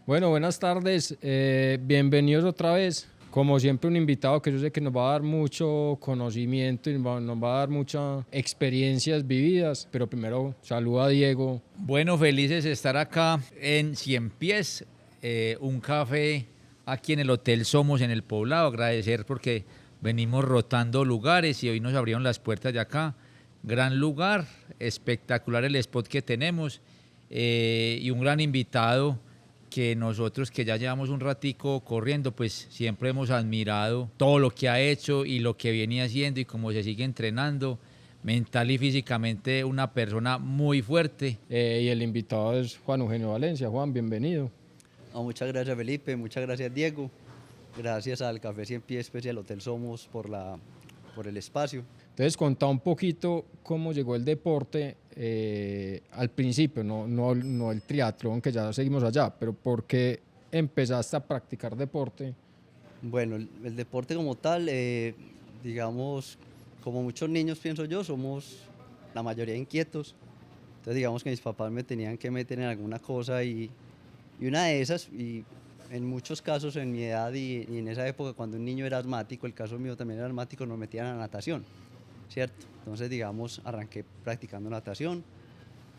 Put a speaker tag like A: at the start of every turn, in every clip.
A: Bueno, buenas tardes, bienvenidos otra vez. Como siempre, un invitado que yo sé que nos va a dar mucho conocimiento y nos va a dar muchas experiencias vividas, pero primero saluda a Diego.
B: Bueno, felices de estar acá en Cien Pies, un café aquí en el Hotel Somos en el Poblado. Agradecer porque venimos rotando lugares y hoy nos abrieron las puertas de acá. Gran lugar, espectacular el spot que tenemos y un gran invitado que nosotros que ya llevamos un ratico corriendo, pues siempre hemos admirado todo lo que ha hecho y lo que viene haciendo y cómo se sigue entrenando. Mental y físicamente una persona muy fuerte.
A: Y el invitado es Juan Eugenio Valencia. Juan, bienvenido.
C: Muchas gracias, Felipe, muchas gracias, Diego. Gracias al Café Cien Pies y al Hotel Somos por el espacio.
A: Entonces, contá un poquito cómo llegó el deporte al principio, no el triatlón, que ya seguimos allá, pero ¿por qué empezaste a practicar deporte?
C: Bueno, el deporte como tal, digamos, como muchos niños pienso yo, somos la mayoría inquietos. Entonces digamos que mis papás me tenían que meter en alguna cosa y una de esas, y en muchos casos en mi edad y en esa época cuando un niño era asmático, el caso mío también era asmático, nos metían a natación, ¿cierto? Entonces digamos, arranqué practicando natación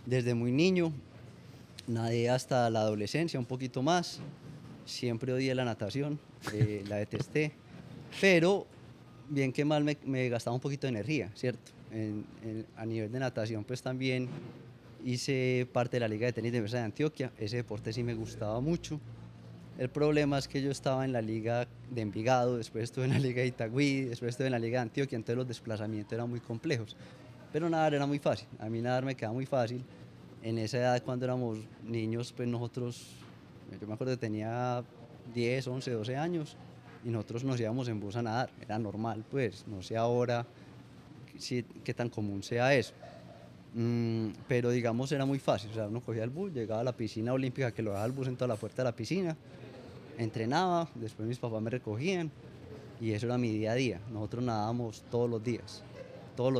C: desde muy niño, nadé hasta la adolescencia, un poquito más. Siempre odié la natación, la detesté, pero bien que mal me gastaba un poquito de energía, ¿cierto? A nivel de natación pues también hice parte de la Liga de Tenis de Mesa de Antioquia, ese deporte sí me gustaba mucho. El problema es que yo estaba en la Liga de Envigado, después estuve en la Liga de Itagüí, después estuve en la Liga de Antioquia, entonces los desplazamientos eran muy complejos, pero nadar era muy fácil, a mí nadar me quedaba muy fácil. En esa edad cuando éramos niños pues nosotros, yo me acuerdo que tenía 10, 11, 12 años y nosotros nos íbamos en bus a nadar, era normal pues, no sé ahora qué tan común sea eso. Pero digamos era muy fácil, o sea, uno cogía el bus, llegaba a la piscina olímpica que lo dejaba el bus en toda la puerta de la piscina, entrenaba, después mis papás me recogían y eso era mi día a día. Nosotros nadábamos todos los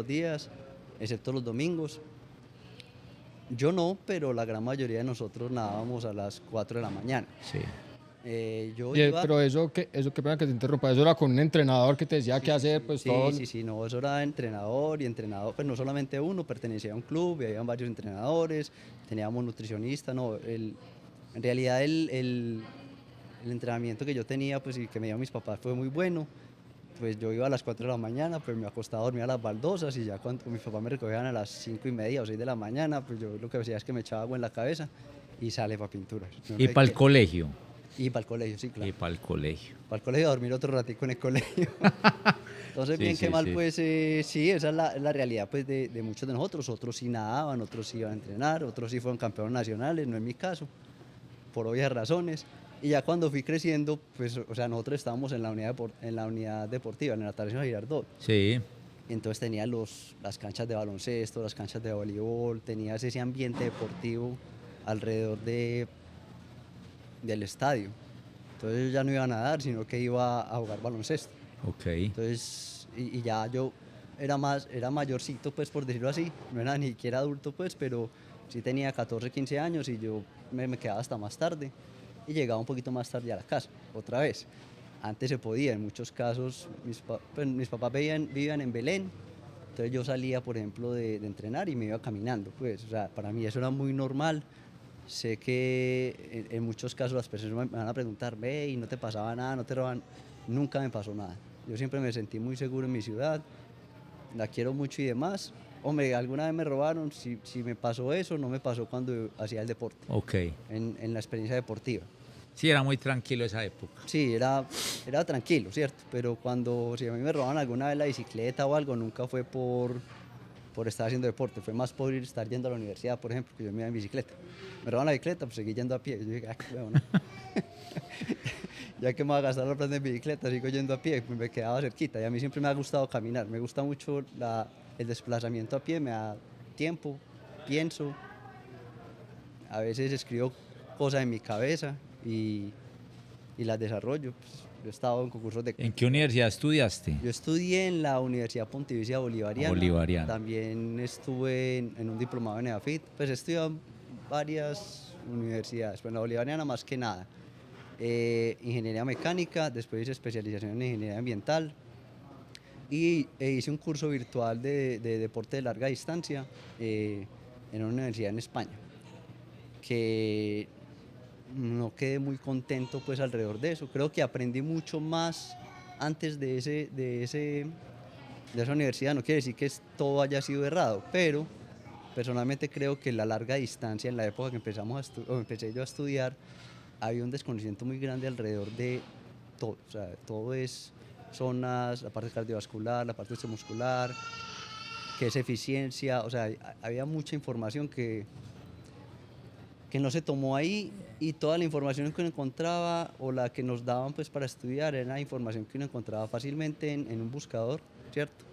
C: días, excepto los domingos. Yo no, pero la gran mayoría de nosotros nadábamos a las 4 de la mañana.
B: Sí.
A: Pero eso que pena que te interrumpa, eso era con un entrenador que te decía qué hacer, pues
C: sí,
A: todo.
C: Sí, no, eso era entrenador y entrenador, pues no solamente uno, pertenecía a un club y habían varios entrenadores, teníamos nutricionista, no, en realidad el entrenamiento que yo tenía, pues y que me dieron mis papás fue muy bueno. Pues yo iba a las 4 de la mañana, pues me acostaba a dormir a las baldosas y ya cuando mis papás me recogían a las 5:30 o 6 de la mañana, pues yo lo que hacía es que me echaba agua en la cabeza y sale para pinturas. No
B: Y
C: sé
B: para el
C: qué.
B: colegio.
C: Y para el colegio, sí, claro.
B: Y para el colegio.
C: Para el colegio a dormir otro ratico en el colegio. Entonces,
B: Sí,
C: bien
B: sí,
C: que mal,
B: sí.
C: pues sí, esa es la realidad pues, de muchos de nosotros. Otros sí nadaban, otros sí iban a entrenar, otros sí fueron campeones nacionales, no en mi caso, por obvias razones. Y ya cuando fui creciendo, pues, o sea, nosotros estábamos en la unidad deportiva, en el Atardecer Girardot.
B: Sí.
C: Y entonces tenía las canchas de baloncesto, las canchas de voleibol, tenías ese ambiente deportivo alrededor del estadio. Entonces yo ya no iba a nadar, sino que iba a jugar baloncesto.
B: Ok.
C: Entonces, y ya yo era mayorcito, pues por decirlo así, no era ni siquiera adulto, pues, pero sí tenía 14, 15 años y yo me quedaba hasta más tarde y llegaba un poquito más tarde a la casa, otra vez. Antes se podía, en muchos casos, mis papás vivían en Belén, entonces yo salía, por ejemplo, de entrenar y me iba caminando, pues, o sea, para mí eso era muy normal. Sé que en muchos casos las personas me van a preguntar, ve, y no te pasaba nada, no te roban. Nunca me pasó nada. Yo siempre me sentí muy seguro en mi ciudad, la quiero mucho y demás. Hombre, alguna vez me robaron, si me pasó eso, no me pasó cuando hacía el deporte,
B: Ok.
C: en la experiencia deportiva.
B: Sí, era muy tranquilo esa época.
C: Sí, era tranquilo, ¿cierto? Pero si a mí me robaban alguna vez la bicicleta o algo, nunca fue por estar haciendo deporte, fue más por estar yendo a la universidad, por ejemplo, que yo me iba en bicicleta. Me roban la bicicleta, pues seguí yendo a pie. Yo dije, qué huevo, ¿no? Ya que me voy a gastar la plata en bicicleta, sigo yendo a pie, pues me quedaba cerquita. Y a mí siempre me ha gustado caminar, me gusta mucho el desplazamiento a pie, me da tiempo, pienso, a veces escribo cosas en mi cabeza y las desarrollo. Pues, Yo he estado en concursos de...
B: ¿En qué universidad estudiaste?
C: Yo estudié en la Universidad Pontificia Bolivariana.
B: Bolivariana.
C: También estuve en un diplomado en EAFIT. Pues he estudiado en varias universidades, pero en la Bolivariana más que nada. Ingeniería mecánica, después hice especialización en ingeniería ambiental y hice un curso virtual de deporte de larga distancia en una universidad en España, que no quedé muy contento pues alrededor de eso. Creo que aprendí mucho más antes de esa universidad. No quiere decir que todo haya sido errado, pero personalmente creo que la larga distancia, en la época que empecé yo a estudiar, había un desconocimiento muy grande alrededor de todo. O sea, todo es zonas, la parte cardiovascular, la parte muscular, que es eficiencia. O sea, había mucha información que no se tomó ahí, y toda la información que uno encontraba o la que nos daban pues para estudiar era información que uno encontraba fácilmente en un buscador, ¿cierto?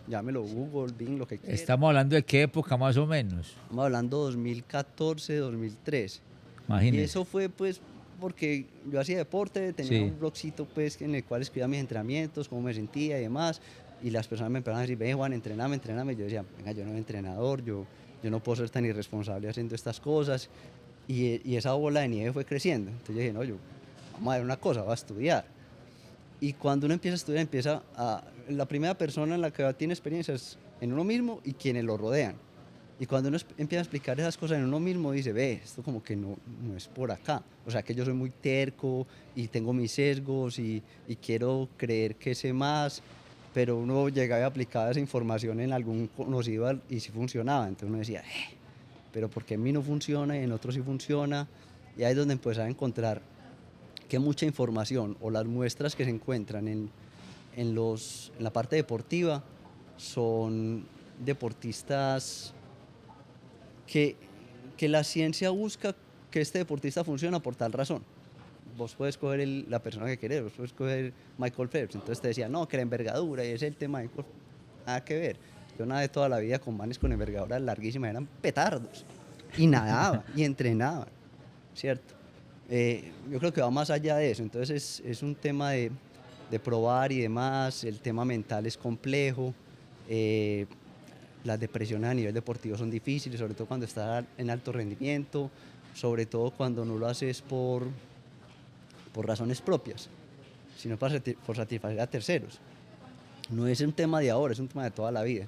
C: Llámelo Google, Bing, lo que quiera.
B: ¿Estamos hablando de qué época más o menos?
C: Estamos hablando 2014, 2013.
B: Imagínese.
C: Y eso fue pues porque yo hacía deporte, tenía un blogcito pues en el cual escribía mis entrenamientos, cómo me sentía y demás, y las personas me empezaron a decir, ve Juan, entrename. Yo decía, venga, yo no soy entrenador, yo no puedo ser tan irresponsable haciendo estas cosas. Y esa bola de nieve fue creciendo. Entonces yo dije, no, vamos a ver una cosa, voy a estudiar. Y cuando uno empieza a estudiar, la primera persona en la que tiene experiencia es en uno mismo y quienes lo rodean. Y cuando uno empieza a explicar esas cosas en uno mismo, dice, ve, esto como que no es por acá. O sea, que yo soy muy terco y tengo mis sesgos y quiero creer que sé más, pero uno llegaba y aplicaba esa información en algún conocido y sí funcionaba. Entonces uno decía, pero ¿por qué en mí no funciona y en otros sí funciona? Y ahí es donde empecé a encontrar que mucha información o las muestras que se encuentran en la parte deportiva son deportistas que la ciencia busca que este deportista funciona por tal razón. Vos puedes coger la persona que querés, vos puedes coger Michael Phelps, entonces te decía, no, que la envergadura, y ese es el tema, nada que ver. Yo nadé toda la vida con manes con envergaduras larguísimas, eran petardos, y nadaban, y entrenaban, ¿cierto? Yo creo que va más allá de eso, entonces es un tema de probar y demás. El tema mental es complejo, las depresiones a nivel deportivo son difíciles, sobre todo cuando estás en alto rendimiento, sobre todo cuando no lo haces por razones propias, sino por satisfacer a terceros. No es un tema de ahora, es un tema de toda la vida.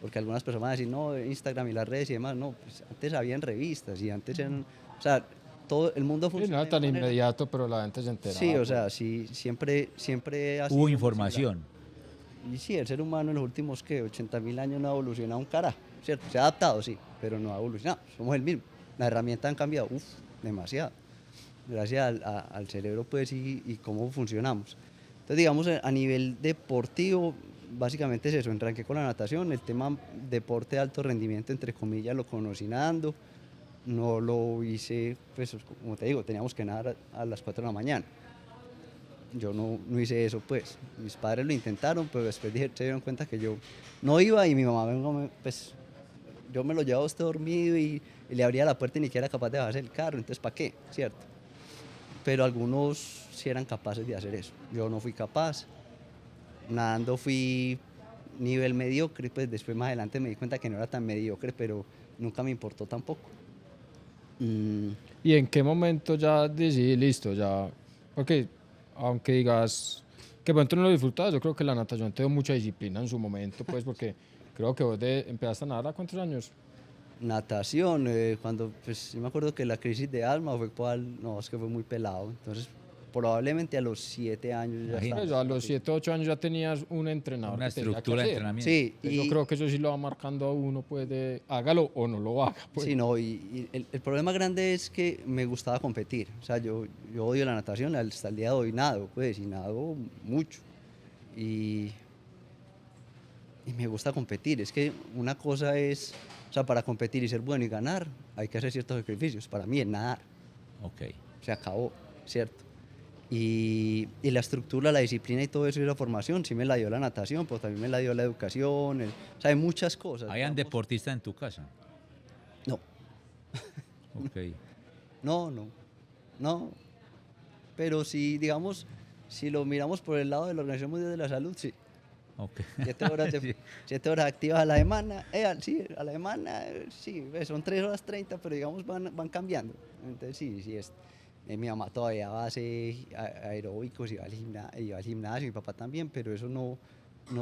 C: Porque algunas personas van a decir, no, Instagram y las redes y demás, no, pues antes habían revistas y antes eran, o sea, todo el mundo funciona.
A: No tan inmediato, pero la gente se enteraba.
C: Sí, o sea, sí, siempre ha sido
B: hubo información.
C: Y sí, el ser humano en los últimos, 80.000 años no ha evolucionado un carajo, ¿cierto? Se ha adaptado, sí, pero no ha evolucionado, somos el mismo. Las herramientas han cambiado, demasiado. Gracias al cerebro, pues, y cómo funcionamos. Entonces, digamos, a nivel deportivo, básicamente es eso. Arranqué con la natación, el tema deporte de alto rendimiento, entre comillas, lo conocí nadando. No lo hice, pues, como te digo, teníamos que nadar a las 4 de la mañana. Yo no hice eso, pues. Mis padres lo intentaron, pero después se dieron cuenta que yo no iba, y mi mamá, pues, yo me lo llevaba a usted dormido y le abría la puerta y ni siquiera era capaz de bajarse el carro, entonces ¿para qué? ¿Cierto? Pero algunos sí eran capaces de hacer eso. Yo no fui capaz. Nadando fui nivel mediocre, pues después más adelante me di cuenta que no era tan mediocre, pero nunca me importó tampoco.
A: ¿Y en qué momento ya decidí, listo, ya? Porque aunque digas que pronto no lo disfrutabas, yo creo que la natación te dio mucha disciplina en su momento, pues, porque creo que vos empezaste a nadar ¿a cuántos años?
C: Natación, cuando, pues yo me acuerdo que la crisis de alma fue es que fue muy pelado, entonces probablemente a los 7 años ya estaba.
A: Pues a los 7, 8 años ya tenías un entrenador.
B: Una
A: que tenía
B: estructura
A: que
B: de
A: hacer.
B: entrenamiento.
C: Sí,
A: Yo creo que eso sí lo va marcando a uno, pues, de hágalo o no lo haga. Pues.
C: Sí, no, y el problema grande es que me gustaba competir. O sea, yo odio la natación, hasta el día de hoy nado, pues, y nado mucho. Y me gusta competir. Es que una cosa es, o sea, para competir y ser bueno y ganar, hay que hacer ciertos sacrificios. Para mí es nadar.
B: Ok.
C: Se acabó, ¿cierto? Y la estructura, la disciplina y todo eso y la formación, sí me la dio la natación, pero también me la dio la educación, o sea, hay muchas cosas.
B: ¿Habían deportistas en tu casa?
C: No.
B: Ok.
C: No. Pero sí, digamos, Si lo miramos por el lado de la Organización Mundial de la Salud, sí.
B: Ok.
C: 7 horas,
B: Sí.
C: 7 horas activas a la semana, sí, a la semana, sí, son 3 horas 30, pero digamos van cambiando. Entonces sí, mi mamá todavía hace aeróbicos y va al gimnasio, mi papá también, pero eso no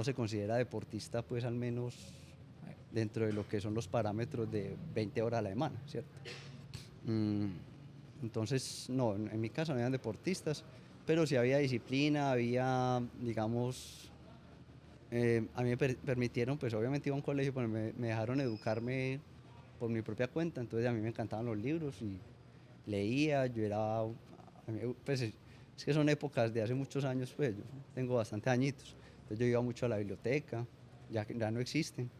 C: se considera deportista, pues al menos dentro de lo que son los parámetros de 20 horas a la semana, ¿cierto? Mm, entonces, no, en mi caso no habían deportistas, pero sí había disciplina, había, digamos, a mí me permitieron, pues obviamente iba a un colegio, pero me dejaron educarme por mi propia cuenta, entonces a mí me encantaban los libros y leía, yo era, pues es que son épocas de hace muchos años, pues yo tengo bastantes añitos, entonces yo iba mucho a la biblioteca, ya no existen,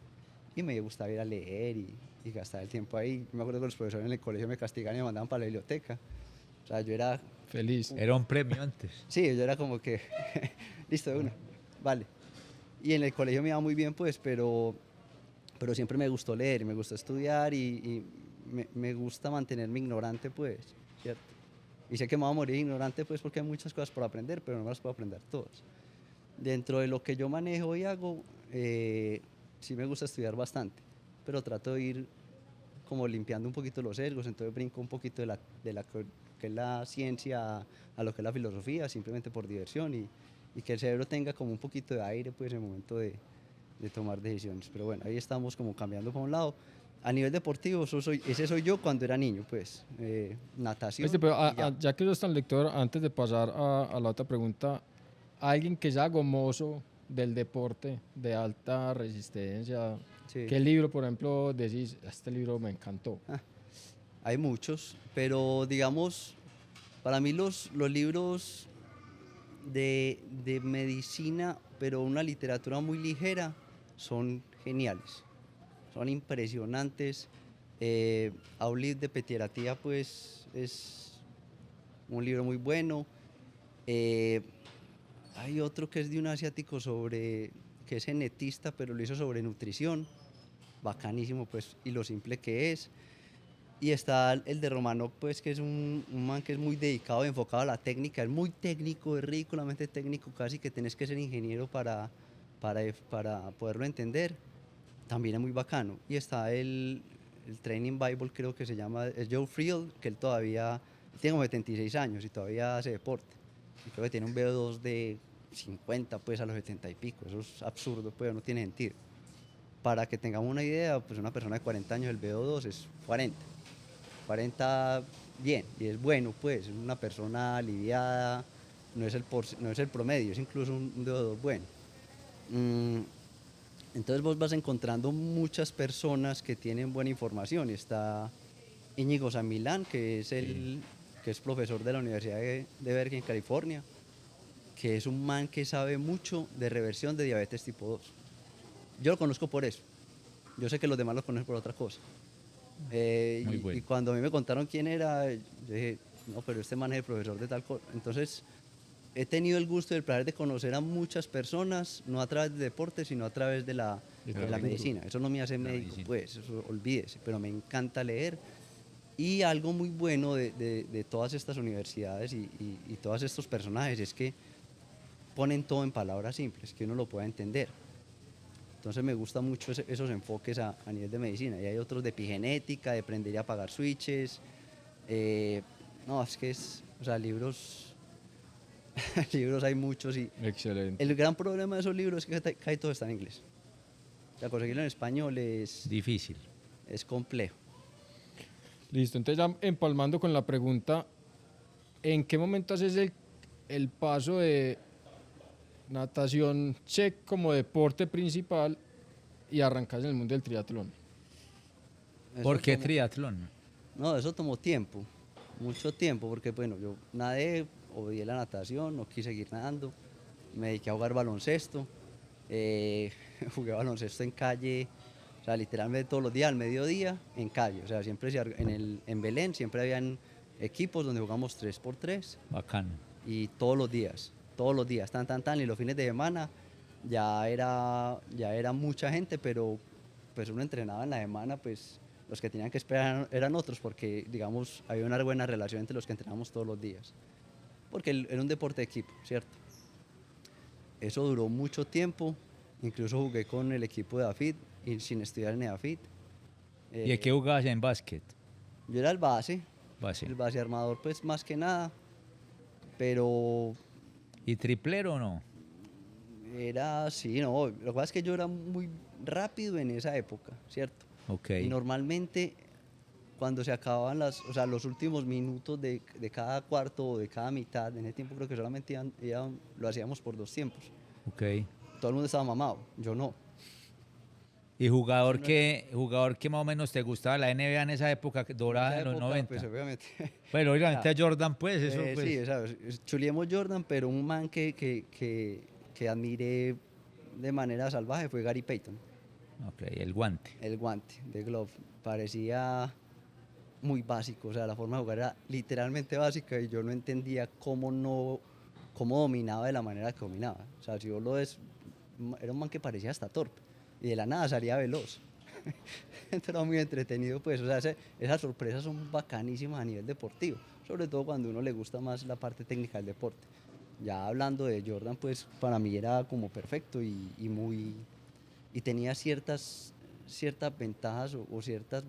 C: y me gustaba ir a leer y gastar el tiempo ahí. Me acuerdo que los profesores en el colegio me castigaban y me mandaban para la biblioteca, o sea, yo era,
A: Feliz.
B: Era un premio antes.
C: sí, yo era como que, listo, de una, vale. Y en el colegio me iba muy bien, pues, pero siempre me gustó leer, me gustó estudiar y me gusta mantenerme ignorante, pues, ¿cierto? Y sé que me voy a morir ignorante, pues, porque hay muchas cosas por aprender, pero no me las puedo aprender todas. Dentro de lo que yo manejo y hago, sí me gusta estudiar bastante, pero trato de ir como limpiando un poquito los sesgos, entonces brinco un poquito de la que es la ciencia a lo que es la filosofía, simplemente por diversión y que el cerebro tenga como un poquito de aire, pues, en el momento de tomar decisiones. Pero bueno, ahí estamos como cambiando por un lado. A nivel deportivo, ese soy yo cuando era niño, pues, natación.
A: Pero
C: Y ya.
A: ya que sos tan lector, antes de pasar a la otra pregunta, alguien que sea gomoso del deporte de alta resistencia,
C: Sí.
A: ¿qué libro, por ejemplo, decís, este libro me encantó?
C: Hay muchos, pero digamos, para mí los libros de medicina, pero una literatura muy ligera, son geniales, son impresionantes. Aulis de Petieratía, pues, es un libro muy bueno. Eh, Hay otro que es de un asiático que es genetista, pero lo hizo sobre nutrición, bacanísimo, pues, y lo simple que es. Y está el de Romanov, pues, que es un man que es muy dedicado, enfocado a la técnica, es muy técnico, es ridículamente técnico, casi que tienes que ser ingeniero para poderlo entender. También es muy bacano. Y está el Training Bible, creo que se llama, es Joe Friel, que él todavía tiene como 76 años y todavía hace deporte. Y creo que tiene un VO2 de 50, pues, a los 70 y pico. Eso es absurdo, pues, no tiene sentido. Para que tengamos una idea, pues una persona de 40 años, el VO2 es 40. 40 bien, y es bueno, pues, es una persona aliviada, no es el promedio, es incluso un VO2 bueno. Entonces vos vas encontrando muchas personas que tienen buena información. Está Íñigo San Milán, que es profesor de la Universidad de Berkeley en California, que es un man que sabe mucho de reversión de diabetes tipo 2. Yo lo conozco por eso. Yo sé que los demás lo conocen por otra cosa.
B: Muy bueno.
C: Y cuando a mí me contaron quién era, yo dije, no, pero este man es el profesor de tal cosa. Entonces, he tenido el gusto y el placer de conocer a muchas personas, no a través de deporte, sino a través de la medicina. Eso no me hace médico,
B: medicina.
C: pues, eso olvídese, pero me encanta leer. Y algo muy bueno de todas estas universidades y todos estos personajes es que ponen todo en palabras simples, que uno lo pueda entender. Entonces me gusta mucho esos enfoques a nivel de medicina. Y hay otros de epigenética, de aprender a apagar switches. No, es que o sea, libros hay muchos y
A: Excelente.
C: el gran problema de esos libros es que casi todo está en inglés. O sea, conseguirlo en español
B: Difícil.
C: es complejo.
A: Listo, entonces ya empalmando con la pregunta, ¿en qué momento haces el paso de natación check como deporte principal y arrancas en el mundo del triatlón?
C: Eso
B: ¿Por qué
C: tomó-
B: triatlón?
C: No, eso tomó tiempo, mucho tiempo, porque bueno, yo nadé, odié la natación, no quise seguir nadando, me dediqué a jugar baloncesto, jugué baloncesto en calle, o sea, literalmente todos los días, al mediodía, en calle, o sea, siempre en Belén siempre habían equipos donde jugamos 3x3
B: Bacano.
C: y todos los días, tan, y los fines de semana ya era mucha gente, pero pues uno entrenaba en la semana, pues los que tenían que esperar eran otros, porque digamos había una buena relación entre los que entrenábamos todos los días. porque era un deporte de equipo, ¿cierto? Eso duró mucho tiempo, incluso jugué con el equipo de AFIT y sin estudiar en AFIT.
B: ¿Y de qué jugabas en básquet?
C: Yo era
B: Base.
C: el base armador pues más que nada, pero
B: ¿Y triplero o no?
C: era, sí, no, lo que pasa es que yo era muy rápido en esa época, ¿cierto?
B: Ok.
C: Y normalmente cuando se acababan o sea, los últimos minutos de cada cuarto o de cada mitad, en ese tiempo creo que solamente lo hacíamos por 2 tiempos.
B: Ok.
C: Todo el mundo estaba mamado, yo no.
B: ¿Y jugador que más o menos te gustaba la NBA en esa época dorada
C: En
B: en
C: esa
B: los
C: época,
B: 90?
C: pues obviamente.
B: Bueno, obviamente a Jordan, pues, eso pues.
C: Sí, ¿sabes? Chuliemos Jordan, pero un man que admiré de manera salvaje fue Gary Payton.
B: Ok, el guante.
C: El guante de glove parecía muy básico, o sea, la forma de jugar era literalmente básica y yo no entendía cómo dominaba de la manera que dominaba. O sea, si vos lo ves, era un man que parecía hasta torpe y de la nada salía veloz. Entonces era muy entretenido, pues, o sea, esas sorpresas son bacanísimas a nivel deportivo, sobre todo cuando a uno le gusta más la parte técnica del deporte. Ya hablando de Jordan, pues para mí era como perfecto y tenía ciertas ventajas o ciertas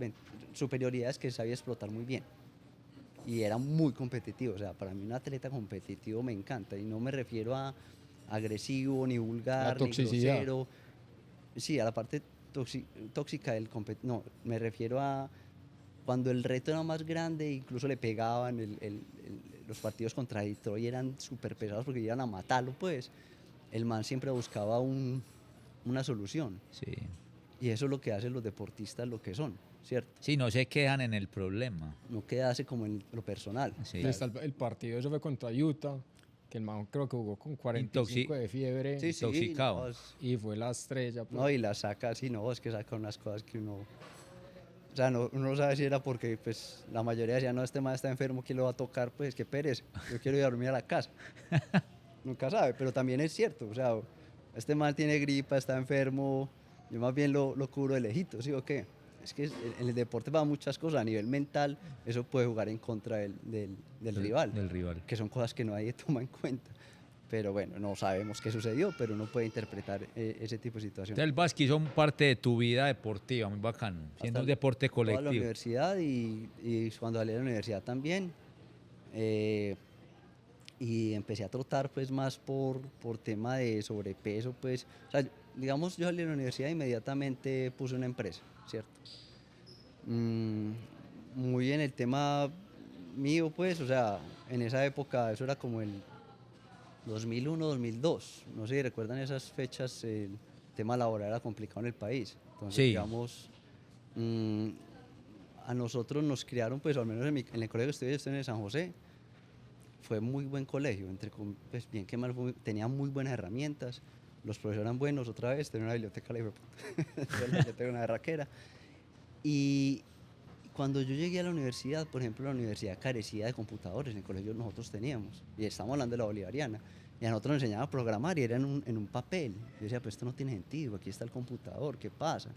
C: superioridades que sabía explotar muy bien. Y era muy competitivo, o sea, para mí un atleta competitivo me encanta y no me refiero a agresivo, ni vulgar, ni grosero. Sí, a la parte tóxica del no, me refiero a cuando el reto era más grande, incluso le pegaban, los partidos contra Detroit eran súper pesados porque iban a matarlo, pues el man siempre buscaba una solución.
B: Sí.
C: Y eso es lo que hacen los deportistas, lo que son, ¿cierto?
B: Sí, no se quejan en el problema.
C: No quedarse como en lo personal.
B: Sí.
A: Está el partido, eso fue contra Utah, que el man creo que jugó con 45 de fiebre.
C: Sí, sí,
B: Intoxicado.
A: Y fue la estrella. Pues.
C: No, y la saca así, no, es que saca unas cosas que uno... O sea, uno no sabe si era porque pues la mayoría decía, no, este man está enfermo, ¿quién lo va a tocar? Pues qué pereza, yo quiero ir a dormir a la casa. Nunca sabe, pero también es cierto, o sea, este man tiene gripa, está enfermo, yo más bien lo cubro de lejito, ¿sí o qué? Es que en el deporte va muchas cosas, a nivel mental, eso puede jugar en contra del rival.
B: Del rival.
C: Que son cosas que nadie toma en cuenta. Pero bueno, no sabemos qué sucedió, pero uno puede interpretar ese tipo de situaciones.
B: Entonces el básquet son parte de tu vida deportiva, muy bacano, siendo un deporte
C: Toda la
B: colectivo.
C: universidad y cuando salí de la universidad también. Y empecé a trotar pues más por tema de sobrepeso, pues, o sea, digamos, yo salí de la universidad e inmediatamente puse una empresa, ¿cierto? Muy en el tema mío, pues, o sea, en esa época, eso era como el 2001, 2002, no sé si recuerdan esas fechas, el tema laboral era complicado en el país, entonces,
B: Sí.
C: digamos, a nosotros nos criaron, pues, al menos en el colegio que estoy en el San José, fue muy buen colegio, pues bien que mal, tenía muy buenas herramientas, los profesores eran buenos, otra vez, tenía una biblioteca, yo tengo una berraquera. Y cuando yo llegué a la universidad, por ejemplo, la universidad carecía de computadores, en el colegio nosotros teníamos, y estamos hablando de la bolivariana, y a nosotros nos enseñaban a programar y era en un papel. Yo decía, pues esto no tiene sentido, aquí está el computador, ¿qué pasa?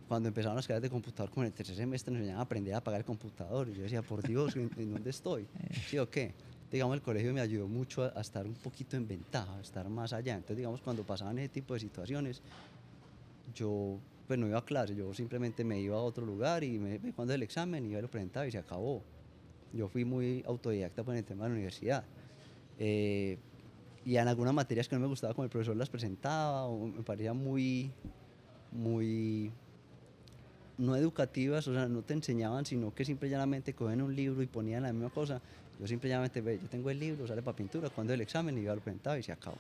C: Cuando empezaron las clases de computador, como en el tercer semestre, nos enseñaban a aprender a apagar el computador. Y yo decía, por Dios, ¿en dónde estoy? ¿Sí o qué? Digamos, el colegio me ayudó mucho a estar un poquito en ventaja, a estar más allá. Entonces, digamos, cuando pasaban ese tipo de situaciones, yo pues no iba a clase, yo simplemente me iba a otro lugar y cuando el examen iba y lo presentaba y se acabó. Yo fui muy autodidacta por el tema de la universidad. Y en algunas materias que no me gustaba, como el profesor las presentaba, o me parecía muy no educativas, o sea, no te enseñaban, sino que simple y llanamente cogen un libro y ponían la misma cosa. Yo simple y llanamente, yo tengo el libro, sale para pintura, cuando el examen, y iba a lo presentaba y se acabó,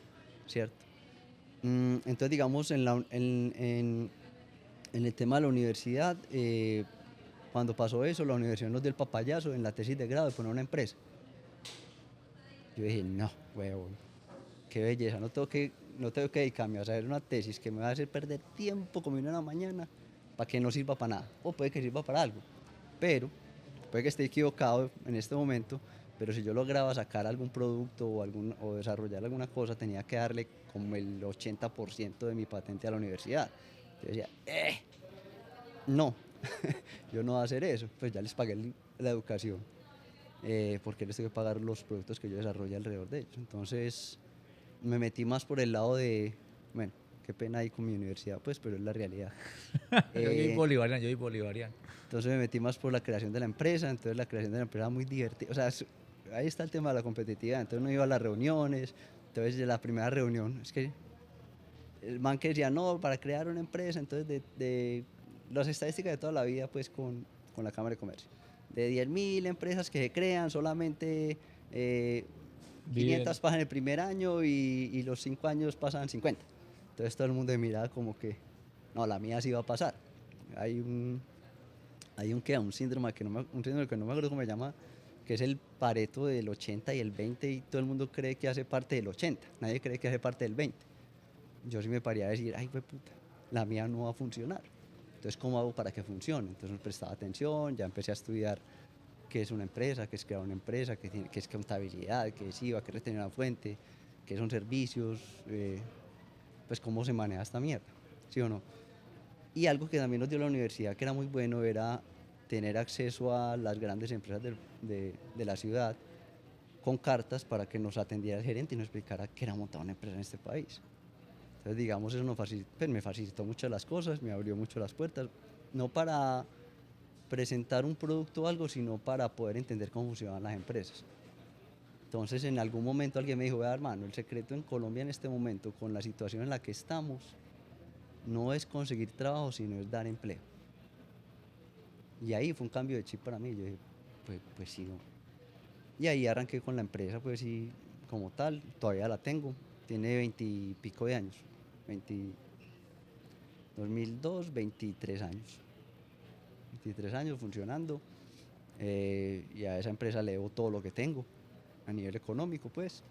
C: ¿cierto? Entonces, digamos, en el tema de la universidad, cuando pasó eso, la universidad nos dio el papayazo en la tesis de grado de poner una empresa. Yo dije, no, huevón, qué belleza, no tengo que dedicarme a hacer una tesis que me va a hacer perder tiempo como una mañana para que no sirva para nada, o puede que sirva para algo, pero puede que esté equivocado en este momento, pero si yo lograba sacar algún producto o desarrollar alguna cosa, tenía que darle como el 80% de mi patente a la universidad. Yo decía, no, yo no voy a hacer eso, pues ya les pagué la educación. porque les tengo que pagar los productos que yo desarrollo alrededor de ellos. Entonces me metí más por el lado de, bueno, qué pena ahí con mi universidad, pues, pero es la realidad.
B: Yo soy bolivariano, yo soy bolivariano.
C: Entonces me metí más por la creación de la empresa, entonces la creación de la empresa era muy divertida, o sea, ahí está el tema de la competitividad, entonces uno iba a las reuniones, entonces de la primera reunión, es que el man que decía, no, para crear una empresa, entonces de las estadísticas de toda la vida, pues con la Cámara de Comercio, de 10.000 empresas que se crean, solamente 500 pasan el primer año y los 5 años pasan 50. Entonces todo el mundo me miraba como que, no, la mía sí va a pasar. Hay un síndrome que un síndrome que no me acuerdo cómo se llama, que es el Pareto del 80 y el 20, y todo el mundo cree que hace parte del 80, nadie cree que hace parte del 20. Yo sí me paría a decir, ay, puta, la mía no va a funcionar. Entonces, ¿cómo hago para que funcione? Entonces me prestaba atención, ya empecé a estudiar qué es una empresa, qué es crear una empresa, qué es contabilidad, qué es IVA, qué es retener una fuente, qué son servicios, pues cómo se maneja esta mierda, ¿sí o no? Y algo que también nos dio la universidad, que era muy bueno, era tener acceso a las grandes empresas de la ciudad con cartas para que nos atendiera el gerente y nos explicara qué era montar una empresa en este país. Entonces, digamos, eso pues, me facilitó mucho las cosas, me abrió mucho las puertas, no para presentar un producto o algo, sino para poder entender cómo funcionan las empresas. Entonces, en algún momento alguien me dijo, vea, hermano, el secreto en Colombia en este momento, con la situación en la que estamos, no es conseguir trabajo, sino es dar empleo. Y ahí fue un cambio de chip para mí. Yo dije, pues sí, no. Y ahí arranqué con la empresa, pues sí, como tal, todavía la tengo. Tiene 20 y pico de años. 2002, 23 años. 23 años funcionando. Y a esa empresa le debo todo lo que tengo, a nivel económico, pues.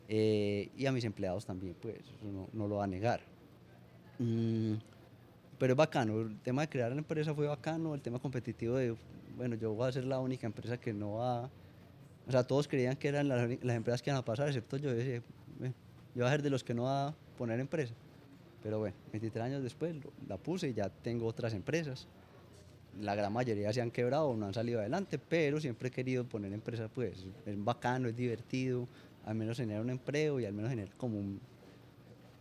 C: Y a mis empleados también, pues, eso no lo va a negar. Pero es bacano, el tema de crear la empresa fue bacano, el tema competitivo de, bueno, yo voy a ser la única empresa que no va, o sea, todos creían que eran las empresas que iban a pasar, excepto yo, decía, yo voy a ser de los que no va a poner empresa. Pero bueno, 23 años después la puse y ya tengo otras empresas. La gran mayoría se han quebrado o no han salido adelante, pero siempre he querido poner empresas, pues es bacano, es divertido, al menos generar un empleo y al menos generar como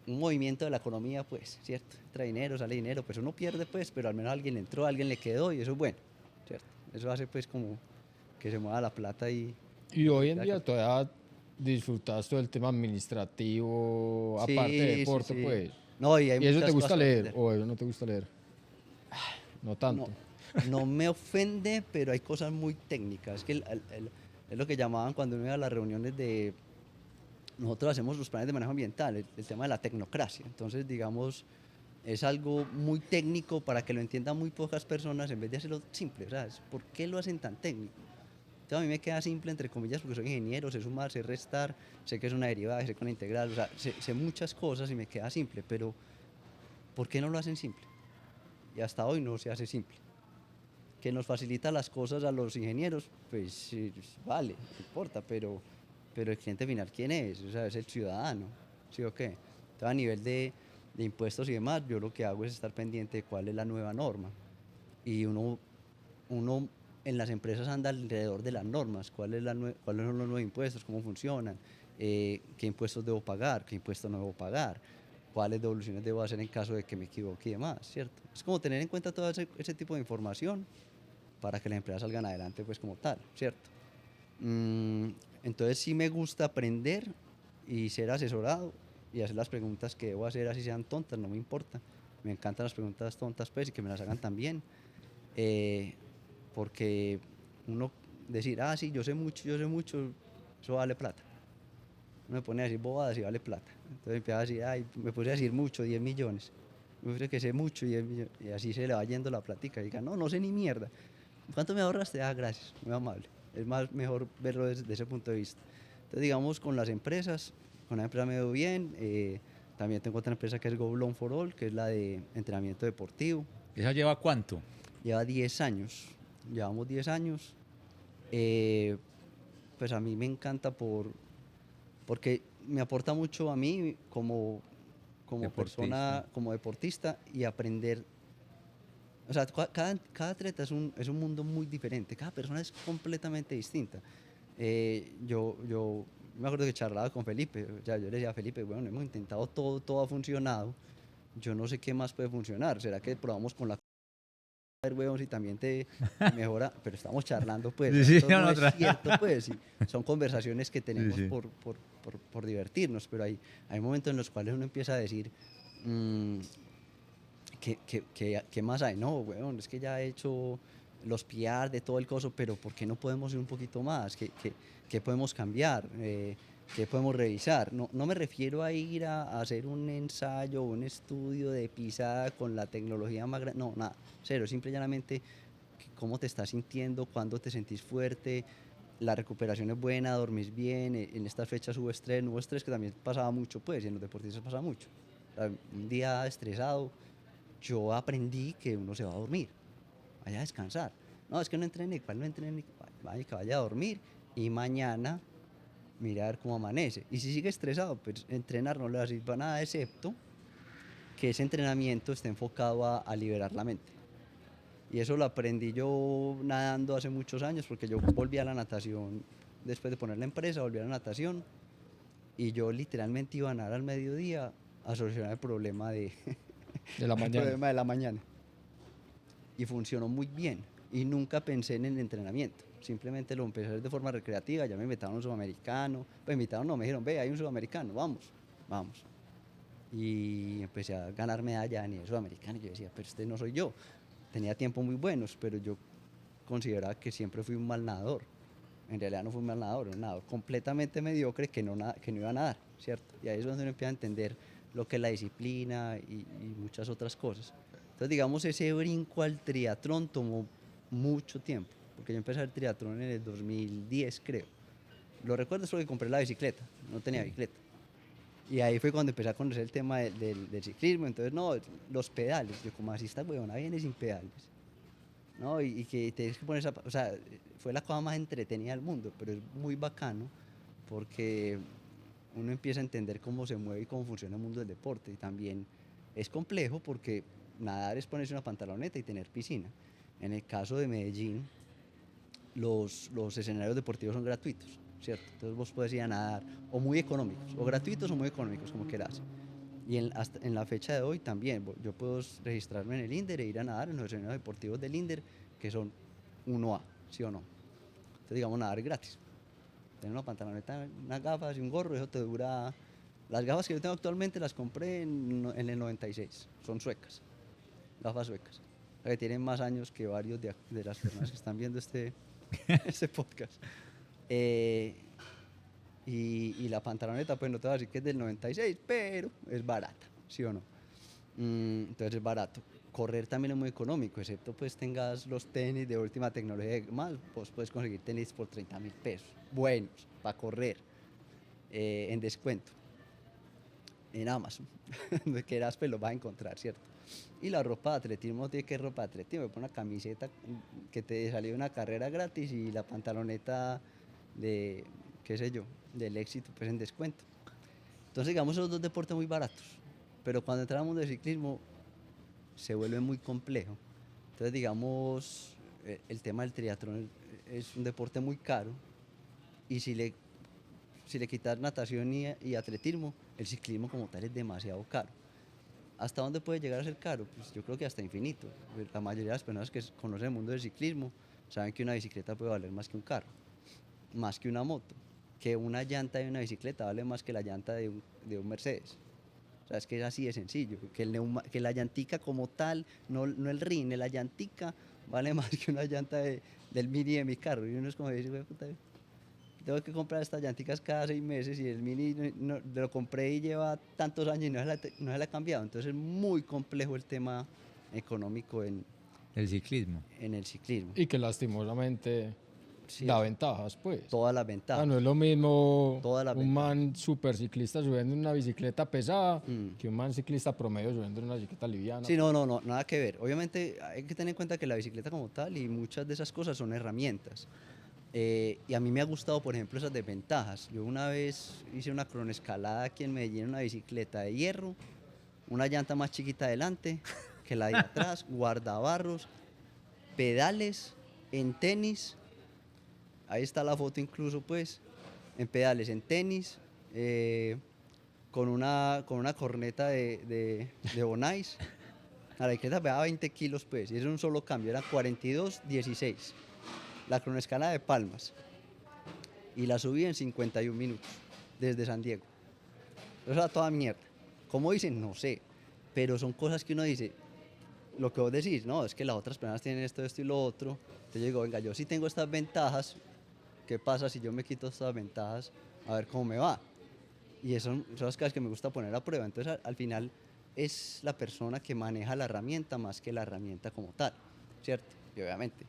C: un movimiento de la economía, pues, ¿cierto? Entra dinero, sale dinero, pues uno pierde, pues, pero al menos alguien entró, alguien le quedó y eso es bueno, ¿cierto? Eso hace, pues, como que se mueva la plata y...
A: Y hoy en día todavía disfrutas todo el tema administrativo,
C: Sí,
A: aparte de
C: sí,
A: deporte,
C: sí.
A: pues.
C: No, y hay
A: ¿Y eso te
C: muchas
A: gusta
C: cosas para
A: leer
C: aprender.
A: o eso no te gusta leer? No tanto.
C: No me ofende, pero hay cosas muy técnicas. Es que es lo que llamaban cuando uno iba a las reuniones de... Nosotros hacemos los planes de manejo ambiental, el tema de la tecnocracia. Entonces, digamos, es algo muy técnico para que lo entiendan muy pocas personas en vez de hacerlo simple. O sea, ¿por qué lo hacen tan técnico? Entonces, a mí me queda simple, entre comillas, porque soy ingeniero, sé sumar, sé restar, sé que es una derivada, sé que es una integral, o sea, sé muchas cosas y me queda simple, pero ¿por qué no lo hacen simple? Y hasta hoy no se hace simple. Que nos facilita las cosas a los ingenieros, pues sí, vale, no importa, pero el cliente final, ¿quién es? O sea, es el ciudadano, ¿sí o qué? Entonces, a nivel de impuestos y demás, yo lo que hago es estar pendiente de cuál es la nueva norma. Y uno en las empresas anda alrededor de las normas, cuáles son los nuevos impuestos, cómo funcionan, qué impuestos debo pagar, qué impuestos no debo pagar, cuáles devoluciones debo hacer en caso de que me equivoque y demás, ¿cierto? Es como tener en cuenta todo ese tipo de información para que las empresas salgan adelante, pues como tal, ¿cierto? Entonces sí me gusta aprender y ser asesorado y hacer las preguntas que debo hacer, así sean tontas, no me importa. Me encantan las preguntas tontas, pues, y que me las hagan también. Porque uno decir, ah, sí, yo sé mucho, eso vale plata. Uno me pone a decir bobadas y vale plata. Entonces empieza a decir, ay, me puse a decir mucho, 10 millones. Me puse que sé mucho, 10 millones. Y así se le va yendo la plática. Y diga, no sé ni mierda. ¿Cuánto me ahorraste? Ah, gracias, muy amable. Es mejor verlo desde ese punto de vista. Entonces, digamos, con las empresas, con la empresa me veo bien. También tengo otra empresa que es Go Long for All, que es la de entrenamiento deportivo.
B: ¿Esa lleva cuánto?
C: Lleva 10 años. Llevamos 10 años. Pues a mí me encanta porque me aporta mucho a mí como persona, como deportista y aprender. O sea, cada atleta es un mundo muy diferente, cada persona es completamente distinta. Yo me acuerdo que charlaba con Felipe, o sea, yo le decía a Felipe, bueno, hemos intentado todo, todo ha funcionado, yo no sé qué más puede funcionar, ¿será que probamos con la huevón si también te mejora? Pero estamos charlando, pues,
B: Sí,
C: esto no
B: no,
C: es cierto, pues, y son conversaciones que tenemos
B: sí.
C: por divertirnos, pero hay momentos en los cuales uno empieza a decir, mm, ¿qué más hay? No, weón, es que ya he hecho los PR de todo el coso, pero ¿por qué no podemos ir un poquito más? ¿Qué podemos cambiar? ¿Qué podemos revisar? No me refiero a ir a hacer un ensayo, un estudio de pisada con la tecnología más grande, no, nada, cero, simple y llanamente cómo te estás sintiendo, cuándo te sentís fuerte, la recuperación es buena, dormís bien, en estas fechas hubo estrés que también pasaba mucho, pues, y en los deportistas pasa mucho. O sea, un día estresado, yo aprendí que uno se va a dormir, vaya a descansar. No, es que no entrené, ¿cuál no entrené? Vaya que vaya a dormir y mañana mira a ver cómo amanece. Y si sigue estresado, pues entrenar no le va a servir para nada, excepto que ese entrenamiento esté enfocado a liberar la mente. Y eso lo aprendí yo nadando hace muchos años, porque yo volví a la natación, después de poner la empresa, volví a la natación, y yo literalmente iba a nadar al mediodía a solucionar el problema
A: De la
C: el
A: mañana.
C: problema de la mañana. Y funcionó muy bien. Y nunca pensé en el entrenamiento. Simplemente lo empecé a hacer de forma recreativa. Ya me invitaron a un sudamericano. Pues me invitaron, no, me dijeron, ve, hay un sudamericano, vamos. Y empecé a ganar medalla a nivel sudamericano. Y yo decía, pero este no soy yo. Tenía tiempos muy buenos, pero yo consideraba que siempre fui un mal nadador. En realidad no fui un mal nadador, era un nadador completamente mediocre que no iba a nadar, ¿cierto? Y ahí es donde uno empieza a entender lo que es la disciplina y muchas otras cosas. Entonces, digamos, ese brinco al triatlón tomó mucho tiempo, porque yo empecé a hacer triatlón en el 2010, creo. Lo recuerdo es porque compré la bicicleta, no tenía bicicleta. Y ahí fue cuando empecé a conocer el tema del ciclismo. Entonces, no, los pedales. Yo, como así esta huevona viene sin pedales. ¿No? Y que tienes que poner esa. O sea, fue la cosa más entretenida del mundo, pero es muy bacano porque uno empieza a entender cómo se mueve y cómo funciona el mundo del deporte. Y también es complejo porque nadar es ponerse una pantaloneta y tener piscina. En el caso de Medellín, los escenarios deportivos son gratuitos, ¿cierto? Entonces vos puedes ir a nadar, o muy económicos, o gratuitos o muy económicos, como quieras. Y en la fecha de hoy también, yo puedo registrarme en el INDER e ir a nadar en los escenarios deportivos del INDER, que son 1A, ¿sí o no? Entonces, digamos, nadar es gratis. Tener una pantaloneta, unas gafas y un gorro, eso te dura. Las gafas que yo tengo actualmente las compré en el 96, son suecas, gafas suecas, que tienen más años que varios de las personas que están viendo este podcast. Y la pantaloneta, pues no te voy a decir que es del 96, pero es barata, ¿sí o no? Entonces es barato. Correr también es muy económico, excepto pues tengas los tenis de última tecnología y más, pues puedes conseguir tenis por 30.000 pesos, buenos, para correr, en descuento, en Amazon, donde quieras pues los vas a encontrar, ¿cierto? Y la ropa de atletismo, tiene que ropa de atletismo, me pone una camiseta que te salió una carrera gratis y la pantaloneta de, qué sé yo, del éxito pues en descuento. Entonces digamos esos dos deportes muy baratos, pero cuando entra al mundo del ciclismo se vuelve muy complejo. Entonces digamos el tema del triatlón es un deporte muy caro y si le quitas natación y atletismo, el ciclismo como tal es demasiado caro. ¿Hasta dónde puede llegar a ser caro? Pues yo creo que hasta infinito. La mayoría de las personas que conocen el mundo del ciclismo saben que una bicicleta puede valer más que un carro, más que una moto, que una llanta de una bicicleta vale más que la llanta de un Mercedes. O sea, es que es así de sencillo, que la llantica como tal, no el rin, la llantica vale más que una llanta del Mini de mi carro. Y uno es como dice, puta, tengo que comprar estas llanticas cada 6 meses y el Mini lo compré y lleva tantos años y no se la ha cambiado. Entonces es muy complejo el tema económico
B: El ciclismo.
C: en el ciclismo.
A: Y que lastimosamente
C: Sí,
A: da ventajas, pues.
C: todas las ventajas.
A: No es lo mismo
C: Todas las
A: un
C: ventajas.
A: man super ciclista subiendo en una bicicleta pesada
C: Mm.
A: que un man ciclista promedio subiendo en una bicicleta liviana.
C: Sí, no, nada que ver. Obviamente hay que tener en cuenta que la bicicleta como tal y muchas de esas cosas son herramientas. Y a mí me ha gustado, por ejemplo, esas desventajas. Yo una vez hice una cronoescalada aquí en Medellín en una bicicleta de hierro, una llanta más chiquita adelante que la de atrás, guardabarros, pedales en tenis, ahí está la foto incluso pues, en pedales, en tenis, con una corneta de Bonais. La bicicleta pesaba 20 kilos pues, y eso es un solo cambio, era 42-16, la cronoescala de Palmas, y la subí en 51 minutos, desde San Diego. Eso era toda mierda. ¿Cómo dicen? No sé, pero son cosas que uno dice, lo que vos decís, no, es que las otras personas tienen esto, esto y lo otro. Entonces yo digo, venga, yo sí tengo estas ventajas, ¿qué pasa si yo me quito estas ventajas? A ver cómo me va. Y eso son las cosas que me gusta poner a prueba. Entonces al final es la persona que maneja la herramienta más que la herramienta como tal, ¿cierto? Y obviamente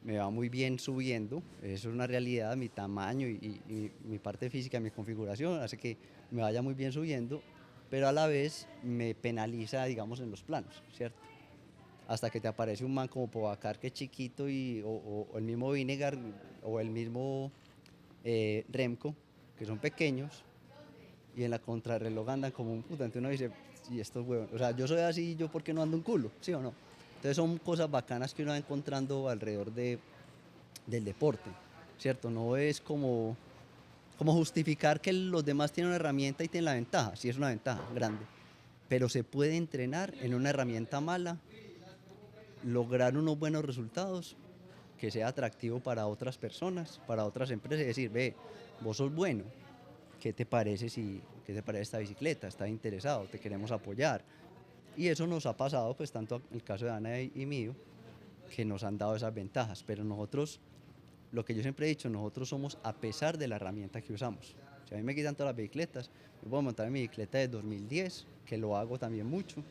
C: me va muy bien subiendo, eso es una realidad, mi tamaño y mi parte física, mi configuración hace que me vaya muy bien subiendo, pero a la vez me penaliza, digamos, en los planos, ¿cierto? Hasta que te aparece un man como Pogacar que es chiquito o el mismo Vinegar o el mismo Remco, que son pequeños, y en la contrarreloj andan como un puta. Entonces uno dice, y estos huevos, o sea, yo soy así, ¿yo por qué no ando un culo? ¿Sí o no? Entonces son cosas bacanas que uno va encontrando alrededor del deporte, ¿cierto? No es como justificar que los demás tienen una herramienta y tienen la ventaja, sí es una ventaja grande, pero se puede entrenar en una herramienta mala, lograr unos buenos resultados, que sea atractivo para otras personas, para otras empresas, y decir, ve, vos sos bueno, ¿qué te parece esta bicicleta? ¿Estás interesado? Te queremos apoyar. Y eso nos ha pasado, pues tanto el caso de Ana y mío, que nos han dado esas ventajas, pero nosotros, lo que yo siempre he dicho, nosotros somos a pesar de la herramienta que usamos. Si a mí me quitan todas las bicicletas, yo puedo montar mi bicicleta de 2010, que lo hago también mucho,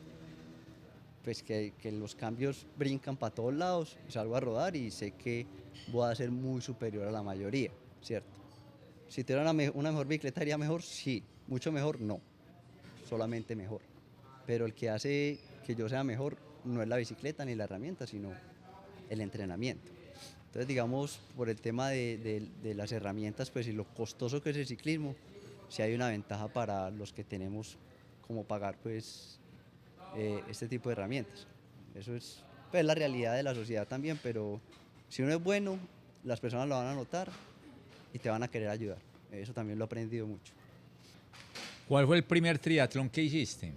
C: pues que los cambios brincan para todos lados, salgo a rodar y sé que voy a ser muy superior a la mayoría, ¿cierto? Si tuviera una mejor bicicleta, ¿haría mejor? Sí. Mucho mejor, no. Solamente mejor. Pero el que hace que yo sea mejor no es la bicicleta ni la herramienta, sino el entrenamiento. Entonces, digamos, por el tema de las herramientas, pues y lo costoso que es el ciclismo, sí hay una ventaja para los que tenemos como pagar, pues, este tipo de herramientas. Eso es pues, la realidad de la sociedad también, pero si uno es bueno, las personas lo van a notar y te van a querer ayudar. Eso también lo he aprendido mucho.
B: ¿Cuál fue el primer triatlón que hiciste?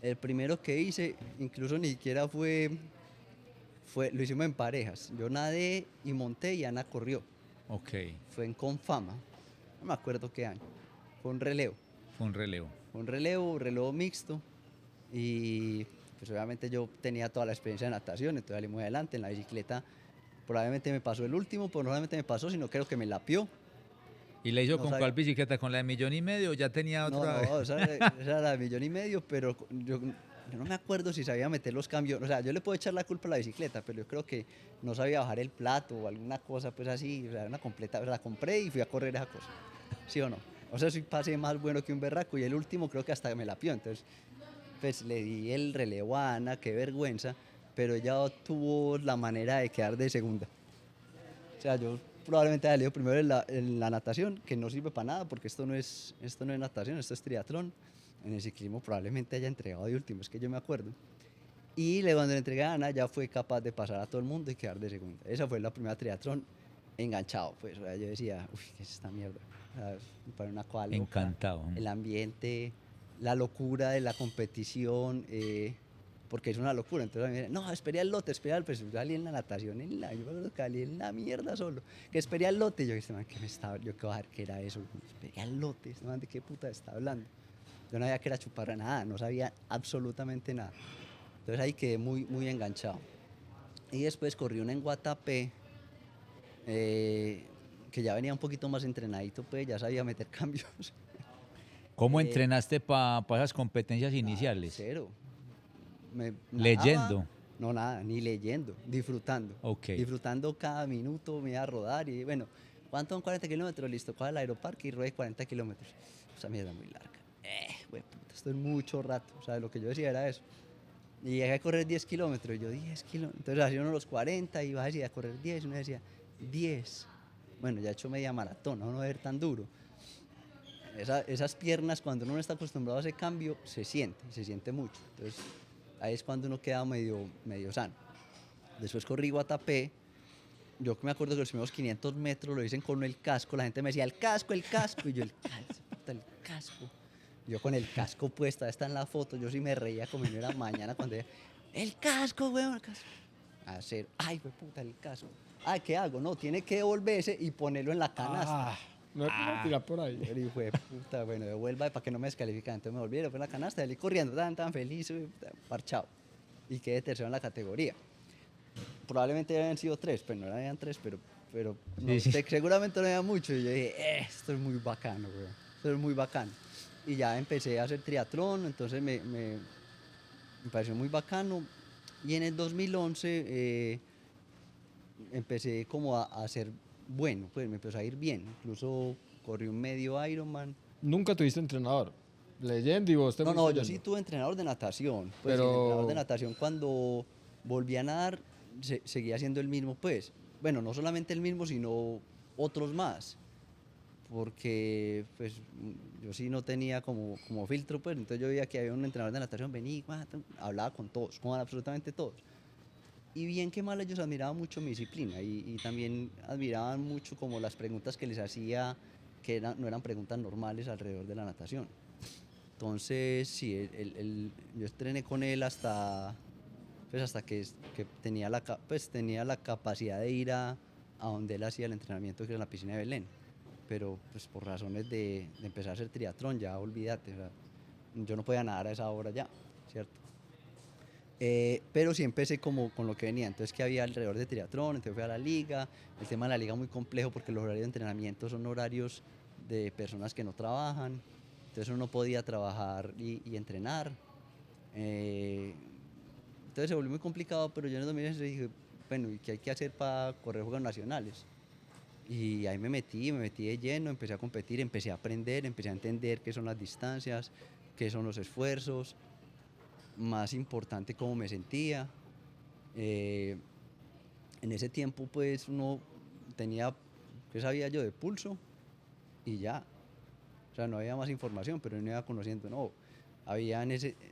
C: El primero que hice, incluso ni siquiera lo hicimos en parejas. Yo nadé y monté y Ana corrió.
B: Ok,
C: Fue en Confama, no me acuerdo qué año. Fue un relevo.
B: fue un relevo.
C: Fue un relevo mixto. Y pues obviamente yo tenía toda la experiencia de natación, entonces salí muy adelante en la bicicleta. Probablemente me pasó el último, pero no solamente me pasó, sino creo que me lapió.
B: ¿Y la hizo
C: No
B: con
C: sabía.
B: cuál bicicleta? ¿Con la de 1.500.000 o ya tenía
C: No,
B: otra?
C: no, esa era la de 1.500.000, pero yo no me acuerdo si sabía meter los cambios. O sea, yo le puedo echar la culpa a la bicicleta, pero yo creo que no sabía bajar el plato o alguna cosa, pues así. O sea, una completa. O sea, la compré y fui a correr esa cosa. ¿Sí o no? O sea, sí pasé más bueno que un berraco y el último creo que hasta me lapió. Entonces, pues le di el relevo a Ana, qué vergüenza, pero ella tuvo la manera de quedar de segunda. O sea, yo probablemente haya salido primero en la natación, que no sirve para nada porque esto no es natación, esto es triatlón. En el ciclismo probablemente haya entregado de último, es que yo me acuerdo. Y cuando le entregué a Ana ya fue capaz de pasar a todo el mundo y quedar de segunda. Esa fue la primera triatlón enganchado, pues. O sea, yo decía, uy, ¿qué es esta mierda? O sea, para una cosa loca.
B: Encantado.
C: El ambiente, la locura de la competición, porque es una locura. Entonces a mí me dicen, no, esperé al lote, pues yo salí en la natación, yo me acuerdo que salí en la mierda solo, que esperé al lote. Yo dije, man, ¿qué me estaba? Yo qué bajar, ¿qué era eso? Esperé al lote, este man, ¿de qué puta está hablando? Yo no sabía que era chupar nada, no sabía absolutamente nada. Entonces ahí quedé muy, muy enganchado. Y después corrí una en Guatapé, que ya venía un poquito más entrenadito, pues ya sabía meter cambios.
B: ¿Cómo entrenaste para esas competencias
C: Nada,
B: iniciales?
C: cero. Nadaba,
B: ¿Leyendo?
C: no, nada, ni leyendo, disfrutando.
B: Ok.
C: Disfrutando cada minuto, me iba a rodar y bueno, ¿cuánto son 40 kilómetros? Listo, coge el aeroparque y rodé 40 kilómetros. Esa mierda muy larga. Güey, puta, esto es mucho rato. O sea, lo que yo decía era eso. Y llegué a correr 10 kilómetros. Y yo, 10 kilómetros. Entonces hacía uno los 40 y iba a decir a correr 10. Y uno decía, 10. Bueno, ya he hecho media maratón, no debe ser tan duro. Esas piernas, cuando uno no está acostumbrado a ese cambio, se siente mucho. Entonces, ahí es cuando uno queda medio sano. Después corrí Guatapé. Yo me acuerdo que los primeros 500 metros lo dicen con el casco. La gente me decía, el casco. Y yo, el casco. Yo con el casco puesto, está en la foto. Yo sí me reía como si no era mañana cuando decía, el casco, weón, el casco. Hacer, ay, fue puta, el casco. Ay, ¿qué hago? No, tiene que devolverse y ponerlo en la canasta.
A: No me puedo tirar por ahí.
C: Yo le dije, puta, bueno, devuelva para que no me descalifican. Entonces me volví, le fue en la canasta, salí corriendo, tan feliz, parchado. Y quedé tercero en la categoría. Probablemente habían sido 3, pero no eran 3, pero no,
B: Sí.
C: seguramente no había mucho. Y yo dije, esto es muy bacano, güey. Esto es muy bacano. Y ya empecé a hacer triatlón, entonces me pareció muy bacano. Y en el 2011 empecé como a ser bueno, pues me empezó a ir bien. Incluso corrí un medio Ironman.
A: Nunca tuviste entrenador. Leyendo y vos te
C: No,
A: fuiste
C: yo sí
A: yendo.
C: tuve entrenador de natación. Pues
A: Pero-
C: el entrenador de natación cuando volví a nadar seguía siendo el mismo, pues. Bueno, no solamente el mismo, sino otros más. Porque pues yo sí no tenía como filtro, pues. Entonces yo veía que había un entrenador de natación, venía, hablaba con todos, con absolutamente todos. Y bien que mal ellos admiraban mucho mi disciplina y también admiraban mucho como las preguntas que les hacía, que no eran preguntas normales alrededor de la natación. Entonces, sí, yo entrené con él hasta que tenía tenía la capacidad de ir a donde él hacía el entrenamiento, que era en la piscina de Belén. Pero pues por razones de empezar a hacer triatlón, ya olvídate, o sea, yo no podía nadar a esa hora ya, ¿cierto? Pero sí empecé como con lo que venía, entonces que había alrededor de triatlón, entonces fui a la liga, el tema de la liga muy complejo porque los horarios de entrenamiento son horarios de personas que no trabajan, entonces uno no podía trabajar y entrenar. Entonces se volvió muy complicado, pero yo en el 2016 dije, bueno, ¿y qué hay que hacer para correr juegos nacionales? Y ahí me metí de lleno, empecé a competir, empecé a aprender, empecé a entender qué son las distancias, qué son los esfuerzos, más importante cómo me sentía. En ese tiempo pues uno tenía, ¿qué sabía yo? De pulso y ya. O sea, no había más información, pero uno iba conociendo, no.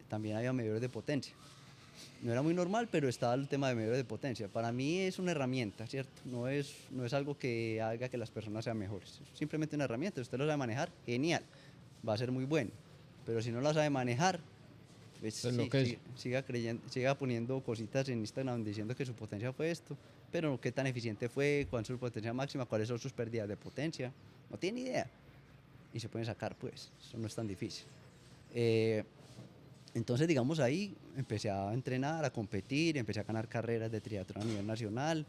C: También había medidores de potencia. No era muy normal, pero estaba el tema de medidores de potencia. Para mí es una herramienta, ¿cierto? No es algo que haga que las personas sean mejores. Es simplemente una herramienta. Si usted lo sabe manejar, genial. Va a ser muy bueno. Pero si no la sabe manejar, pues siga poniendo cositas en Instagram diciendo que su potencia fue esto, pero qué tan eficiente fue, cuál es su potencia máxima, cuáles son sus pérdidas de potencia. No tiene idea. Y se pueden sacar, pues. Eso no es tan difícil. Entonces, digamos, ahí empecé a entrenar, a competir, empecé a ganar carreras de triatlón a nivel nacional,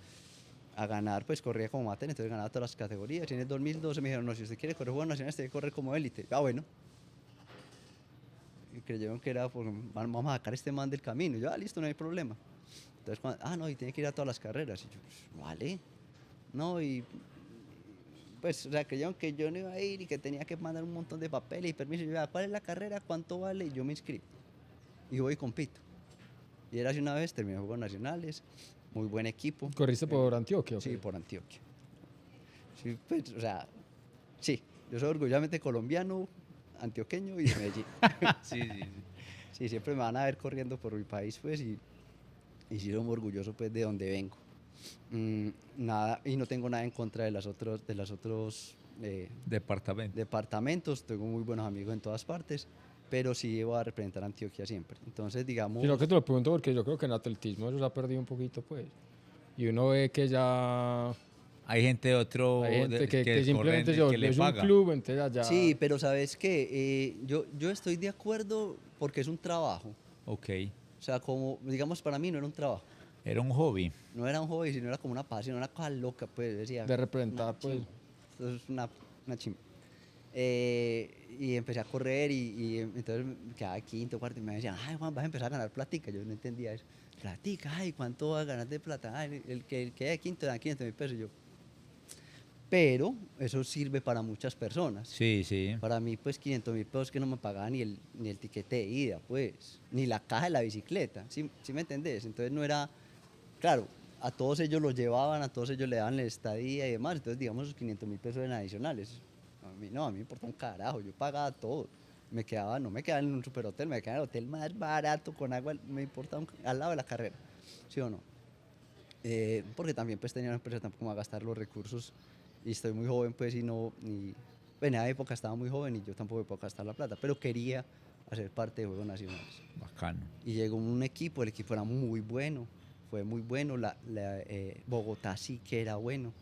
C: a ganar, pues corría como amateur, entonces ganaba todas las categorías. Y en el 2012 me dijeron, no, si usted quiere correr juegos nacionales, tiene que correr como élite. Ah, bueno. Y creyeron que era, pues, vamos a sacar a este man del camino. Y yo, listo, no hay problema. Entonces, no, y tiene que ir a todas las carreras. Y yo, pues, vale. No, y pues, o sea, creyeron que yo no iba a ir y que tenía que mandar un montón de papeles y permisos. Y yo, ¿cuál es la carrera? ¿Cuánto vale? Y yo me inscribo. Y voy y compito. Y era así una vez, terminé Juegos Nacionales, muy buen equipo.
A: ¿Corriste por Antioquia?
C: Sí, por Antioquia. Sí, pues, o sea, sí, yo soy orgullosamente colombiano, antioqueño y de Medellín.
B: Sí, sí, sí.
C: Sí, siempre me van a ver corriendo por mi país, pues, y sí soy muy orgulloso, pues, de donde vengo. Nada, y no tengo nada en contra de los otros
B: Departamento.
C: departamentos, tengo muy buenos amigos en todas partes, pero sí voy a representar a Antioquia siempre. Entonces, digamos...
A: Sino que te lo pregunto porque yo creo que en atletismo eso se ha perdido un poquito, pues. Y uno ve que ya
B: Hay gente de otro
A: hay gente
B: de-
A: que simplemente
B: que le
A: es un
B: paga.
A: club, entonces allá...
C: Sí, pero ¿sabes qué? Yo estoy de acuerdo porque es un trabajo.
B: Ok.
C: O sea, como, digamos, para mí no era un trabajo.
B: Era un hobby.
C: No era un hobby, sino era como una pasión, una cosa loca, pues. Decía,
A: De representar,
C: "Una
A: pues".
C: chimba". Esto es una chimba. Y empecé a correr y entonces quedaba quinto, cuarto y me decían, ay, Juan, vas a empezar a ganar platica. Yo no entendía eso. Platica, ay, ¿cuánto vas a ganar de plata? Ay, el que de quinto dan 500.000 pesos. Y yo, pero eso sirve para muchas personas.
B: Sí, sí.
C: Para mí, pues 500.000 pesos que no me pagaba ni el tiquete de ida, pues, ni la caja de la bicicleta, ¿sí me entendés? Entonces no era, claro, a todos ellos los llevaban, a todos ellos le daban la estadía y demás, entonces digamos esos 500.000 pesos eran adicionales. A mí no, a mí me importa un carajo, yo pagaba todo. no me quedaba en un superhotel, me quedaba en el hotel más barato, con agua, me importaba al lado de la carrera, ¿sí o no? Porque también pues tenía una empresa, tampoco me va a gastar los recursos y estoy muy joven pues y no, en esa época estaba muy joven y yo tampoco me puedo gastar la plata, pero quería hacer parte de Juegos Nacionales.
B: Bacano.
C: Y llegó un equipo, el equipo era muy bueno, fue muy bueno, Bogotá sí que era bueno,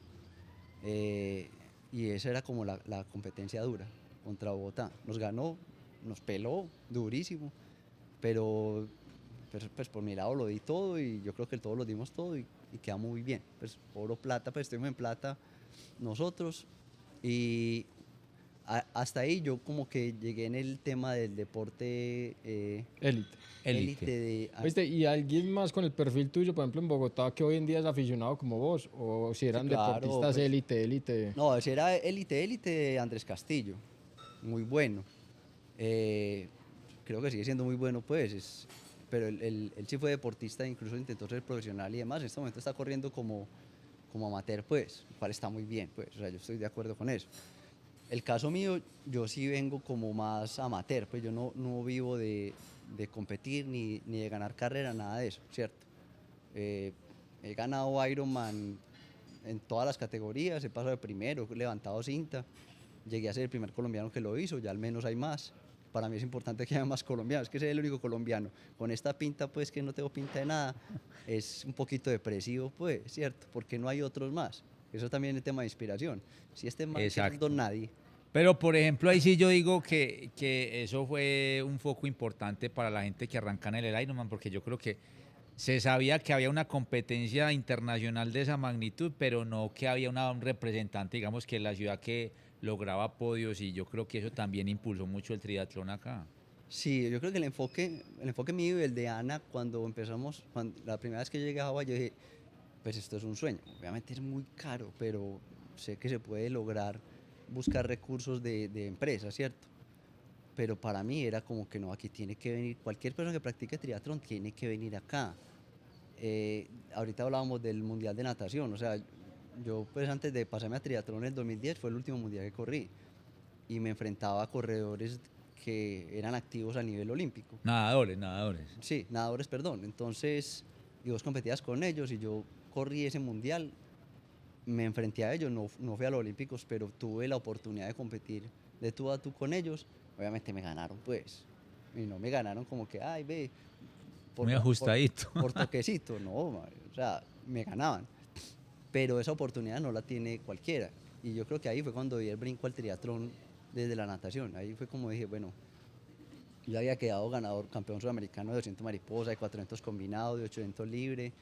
C: y esa era como la competencia dura contra Bogotá. Nos ganó, nos peló durísimo, pero pues por mi lado lo di todo y yo creo que todos lo dimos todo y quedamos muy bien. Pues oro, plata, pues estuvimos en plata nosotros y hasta ahí yo como que llegué en el tema del deporte
A: Élite.
C: élite
B: Élite.
C: de...
A: ¿Viste? ¿Y alguien más con el perfil tuyo, por ejemplo, en Bogotá, que hoy en día es aficionado como vos? ¿O si
C: Sí,
A: eran
C: claro,
A: deportistas
C: pues,
A: élite, élite?
C: no, ese era élite de Andrés Castillo, muy bueno. Eh, Creo que sigue siendo muy bueno, pues, pero él sí fue deportista, incluso intentó ser profesional y demás. En este momento está corriendo como amateur, pues, lo cual está muy bien, pues, o sea, yo estoy de acuerdo con eso. El caso mío, yo sí vengo como más amateur, pues yo no vivo de competir ni de ganar carrera, nada de eso, ¿cierto? He ganado Ironman en todas las categorías, he pasado de primero, he levantado cinta, llegué a ser el primer colombiano que lo hizo, ya al menos hay más. Para mí es importante que haya más colombianos, que soy el único colombiano. Con esta pinta, pues que no tengo pinta de nada, es un poquito depresivo, pues, ¿cierto? Porque no hay otros más. Eso también es tema de inspiración. Si este man que es un
B: Exacto.
C: don nadie,
B: Pero, por ejemplo, ahí sí yo digo que eso fue un foco importante para la gente que arranca en el Ironman, porque yo creo que se sabía que había una competencia internacional de esa magnitud, pero no que había un representante, digamos, que la ciudad que lograba podios, y yo creo que eso también impulsó mucho el triatlón acá.
C: sí, yo creo que el enfoque mío y el de Ana, cuando empezamos, la primera vez que llegué a Hawái, yo dije, pues esto es un sueño. Obviamente es muy caro, pero sé que se puede lograr buscar recursos de empresas, ¿cierto? Pero para mí era como que no, aquí tiene que venir, cualquier persona que practique triatlón tiene que venir acá. Ahorita hablábamos del Mundial de Natación, o sea, yo pues antes de pasarme a triatlón en el 2010 fue el último mundial que corrí y me enfrentaba a corredores que eran activos a nivel olímpico.
B: Nadadores, nadadores.
C: Sí, nadadores, perdón. Entonces, y vos competías con ellos y yo corrí ese mundial, me enfrenté a ellos, no fui a los olímpicos, pero tuve la oportunidad de competir de tú a tú con ellos. Obviamente me ganaron, pues. Y no me ganaron como que, ay, ve,
B: Muy ajustadito.
C: por toquecito, no, madre, o sea, me ganaban. Pero esa oportunidad no la tiene cualquiera. Y yo creo que ahí fue cuando di el brinco al triatlón desde la natación. Ahí fue como dije, bueno, yo había quedado ganador, campeón sudamericano de 200 mariposa, de 400 combinado, de 800 libre.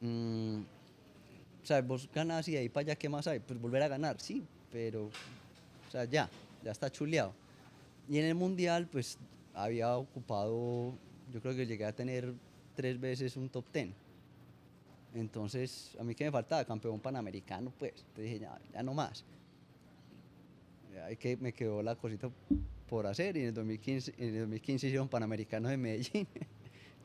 C: Mm, o sea, vos ganas y de ahí para allá, ¿qué más hay? Pues volver a ganar, sí, pero, o sea, ya está chuleado. Y en el mundial, pues había ocupado, yo creo que llegué a tener 3 veces un top 10. Entonces, a mí que me faltaba campeón panamericano, pues, te dije, ya no más. Ahí que me quedó la cosita por hacer y en el 2015 hicieron Panamericanos de Medellín.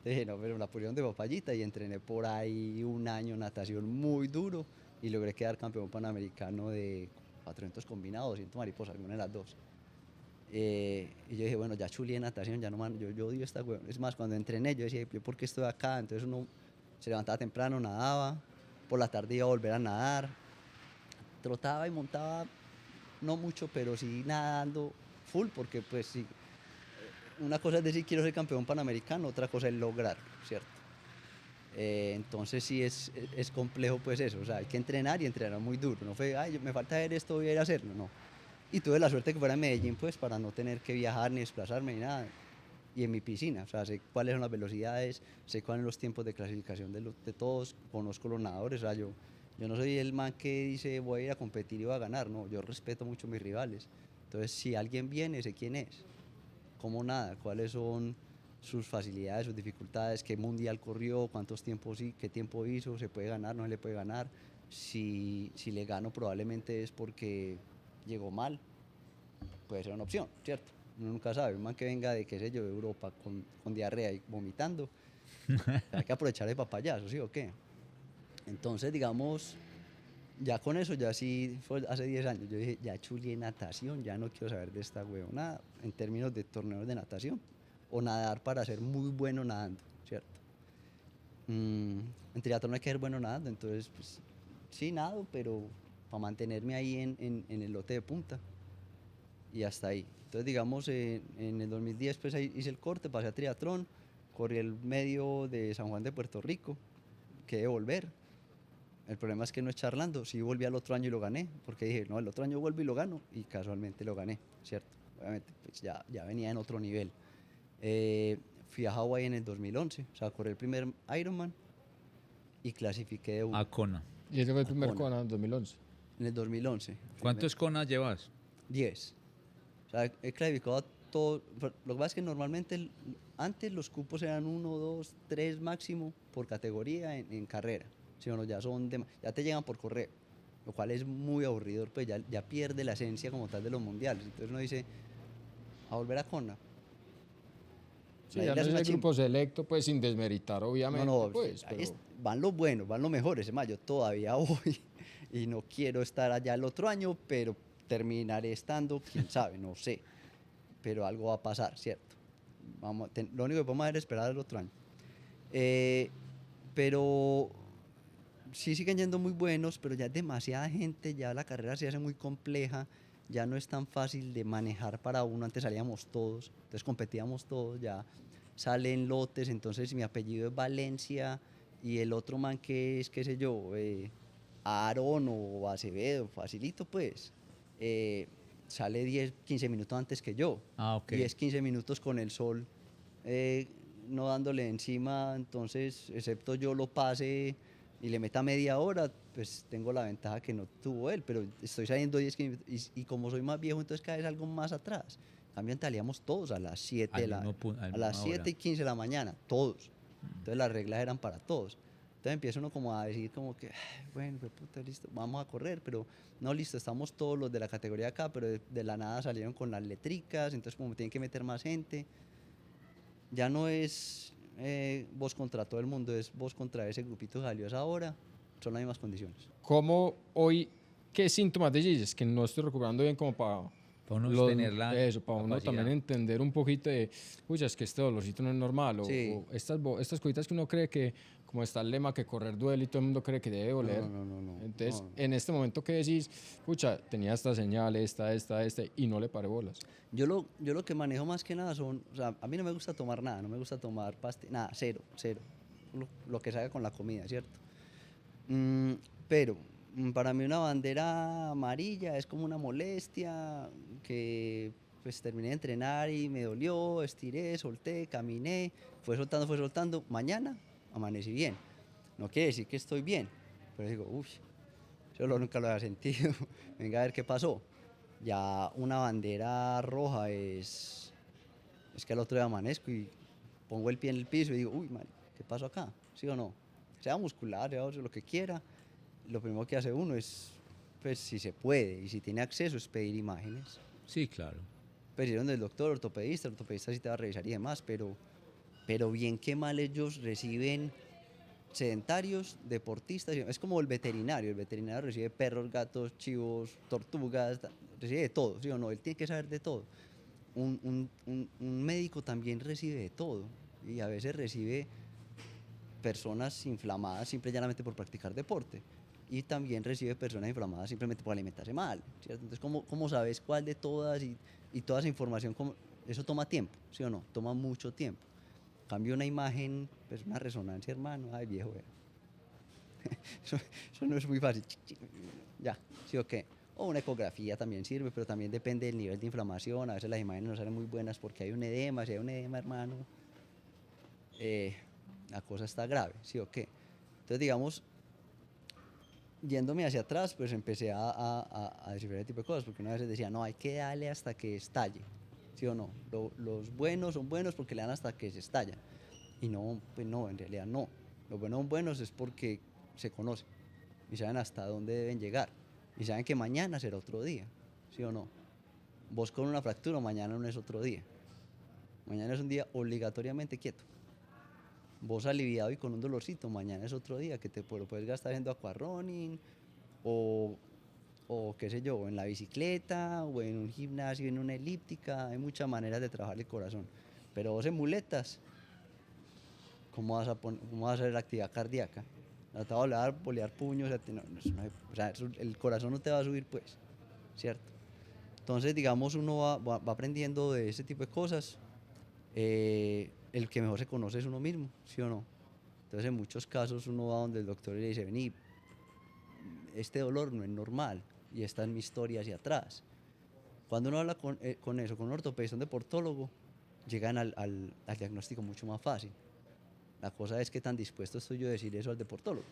C: Dije, no, pero me la pusieron de papayita y entrené por ahí un año natación muy duro y logré quedar campeón panamericano de 400 combinados, 200 mariposas, alguna de las dos. Y yo dije, bueno, ya chulí en natación, ya no man, yo odio esta hueá. Es más, cuando entrené, yo decía, ¿yo por qué estoy acá? Entonces uno se levantaba temprano, nadaba, por la tarde iba a volver a nadar, trotaba y montaba, no mucho, pero sí nadando full, porque pues sí, una cosa es decir quiero ser campeón panamericano, otra cosa es lograr, ¿cierto? Entonces sí es complejo pues eso, o sea, hay que entrenar y entrenar muy duro, no fue, ay, me falta ver esto, voy a ir a hacerlo, no. Y tuve la suerte que fuera en Medellín pues para no tener que viajar ni desplazarme ni nada. Y en mi piscina, o sea, sé cuáles son las velocidades, sé cuáles son los tiempos de clasificación de todos, conozco los nadadores, o sea, yo no soy el man que dice voy a ir a competir y voy a ganar, no, yo respeto mucho a mis rivales. Entonces, si alguien viene, sé quién es, cómo nada, cuáles son sus facilidades, sus dificultades, qué mundial corrió, cuántos tiempos, qué tiempo hizo, se puede ganar, no se le puede ganar. Si le gano probablemente es porque llegó mal, puede ser una opción, ¿cierto? Uno nunca sabe, un man que venga de, qué sé yo, de Europa con diarrea y vomitando, hay que aprovechar el papayazo, ¿sí o qué? Entonces, digamos, Ya con eso, ya sí, fue hace 10 años, yo dije, ya chulié natación, ya no quiero saber de esta huevonada en términos de torneos de natación o nadar para ser muy bueno nadando, ¿cierto? En triatlón hay que ser bueno nadando, entonces, pues, sí nado, pero para mantenerme ahí en el lote de punta y hasta ahí. Entonces, digamos, en el 2010, pues ahí hice el corte, pasé a triatlón, corrí el medio de San Juan de Puerto Rico, quedé volver. El problema es que no es charlando, sí volví al otro año y lo gané, porque dije, no, el otro año vuelvo y lo gano, y casualmente lo gané, ¿cierto? Obviamente, pues ya venía en otro nivel. Fui a Hawái en el 2011, o sea, corrí el primer Ironman y clasifiqué de
B: A Kona.
A: Y ese fue el primer
C: Kona.
A: Kona en 2011.
C: En el 2011.
B: ¿Cuántos Konas llevas?
C: 10. O sea, he clasificado a todo. Lo que pasa es que normalmente antes los cupos eran 1, 2, 3 máximo por categoría en carrera. Si no, ya te llegan por correo, lo cual es muy aburrido, pues ya pierde la esencia como tal de los mundiales. Entonces uno dice, a volver a Kona.
A: Sí,
C: La
A: ya
C: isla
A: no
C: es
A: es
C: una
A: el
C: chimba.
A: grupo selecto, pues sin desmeritar, obviamente,
C: No,
A: pues,
C: ahí
A: pero
C: van los buenos, van los mejores. Es más, yo todavía voy y no quiero estar allá el otro año, pero terminaré estando, quién sabe, no sé. Pero algo va a pasar, ¿cierto? Lo único que podemos hacer es esperar el otro año. Pero sí siguen yendo muy buenos, pero ya es demasiada gente, ya la carrera se hace muy compleja, ya no es tan fácil de manejar para uno. Antes salíamos todos, entonces competíamos todos, ya salen lotes, entonces mi apellido es Valencia y el otro man que es, qué sé yo, Aaron o Acevedo, facilito pues, sale 10, 15 minutos antes que yo,
B: Ah, ok.
C: 10, 15 minutos con el sol, no dándole encima, entonces, excepto yo lo pase y le meta media hora, pues tengo la ventaja que no tuvo él, pero estoy saliendo 10, 15 minutos y como soy más viejo, entonces cada vez algo más atrás. En cambio, salíamos todos a las 7
B: Al mismo pu- al
C: a las
B: misma
C: 7
B: hora.
C: y 15 de la mañana, todos. Entonces las reglas eran para todos. Entonces empieza uno como a decir como que, "Ay, bueno, pues puta, listo, vamos a correr, pero no, listo, estamos todos los de la categoría acá, pero de la nada salieron con las letricas, entonces como tienen que meter más gente, ya no es vos contra todo el mundo, es vos contra ese grupito que salió a esa hora, son las mismas condiciones.
A: ¿cómo hoy, qué síntomas dices? Que no estoy recuperando bien como para
B: Para uno tener la
A: eso, para uno
B: capacidad.
A: también entender un poquito de, uy, es que este dolorcito no es normal,
C: Sí.
A: o estas cositas que uno cree que, como está el lema que correr duele y todo el mundo cree que debe doler.
C: No.
A: Entonces,
C: No.
A: en este momento que decís, pucha, tenía esta señal, esta, y no le paré bolas.
C: Yo lo que manejo más que nada son, o sea, a mí no me gusta tomar nada, no me gusta tomar nada, cero, cero, lo que salga con la comida, ¿cierto? Pero para mí una bandera amarilla es como una molestia que pues terminé de entrenar y me dolió, estiré, solté, caminé, fue soltando, mañana amanecí bien. No quiere decir que estoy bien, pero digo, uff, eso nunca lo había sentido, venga a ver qué pasó. Ya una bandera roja es que al otro día amanezco y pongo el pie en el piso y digo, uy, man, ¿qué pasó acá? ¿Sí o no? Sea muscular, sea lo que quiera, lo primero que hace uno es, pues si se puede y si tiene acceso, es pedir imágenes.
B: Sí, claro.
C: Pedir donde el doctor, el ortopedista sí te va a revisar y demás, pero bien que mal ellos reciben sedentarios, deportistas, es como el veterinario recibe perros, gatos, chivos, tortugas, recibe de todo, ¿sí o no? Él tiene que saber de todo. Un médico también recibe de todo y a veces recibe personas inflamadas simple y llanamente por practicar deporte y también recibe personas inflamadas simplemente por alimentarse mal, ¿cierto? Entonces, ¿cómo sabes cuál de todas y toda esa información? Eso toma tiempo, ¿sí o no? Toma mucho tiempo. Cambio una imagen, pues una resonancia, hermano, ay viejo, eso no es muy fácil, ya, ¿sí o qué? O una ecografía también sirve, pero también depende del nivel de inflamación, a veces las imágenes no salen muy buenas porque hay un edema, si hay un edema, hermano, la cosa está grave, ¿sí o qué? Entonces, digamos, yéndome hacia atrás, pues empecé a descifrar ese tipo de cosas, porque una vez decía, no, hay que darle hasta que estalle, ¿sí o no? Los buenos son buenos porque le dan hasta que se estallan. Y no, pues no, en realidad no. Los buenos son buenos es porque se conocen y saben hasta dónde deben llegar. Y saben que mañana será otro día, ¿sí o no? Vos con una fractura, mañana no es otro día. Mañana es un día obligatoriamente quieto. Vos aliviado y con un dolorcito, mañana es otro día que lo puedes gastar haciendo aquarrunning o, o qué sé yo, en la bicicleta, o en un gimnasio, en una elíptica, hay muchas maneras de trabajar el corazón. Pero vos en muletas, ¿cómo vas a hacer la actividad cardíaca? No te va a bolear puños, o sea, o sea, el corazón no te va a subir, pues, ¿cierto? Entonces, digamos, uno va aprendiendo de ese tipo de cosas. El que mejor se conoce es uno mismo, ¿sí o no? Entonces, en muchos casos uno va donde el doctor y le dice, vení, este dolor no es normal y esta es mi historia hacia atrás. Cuando uno habla con eso, con un ortopedista, un deportólogo, llegan al diagnóstico mucho más fácil. La cosa es qué tan dispuesto estoy yo a decir eso al deportólogo.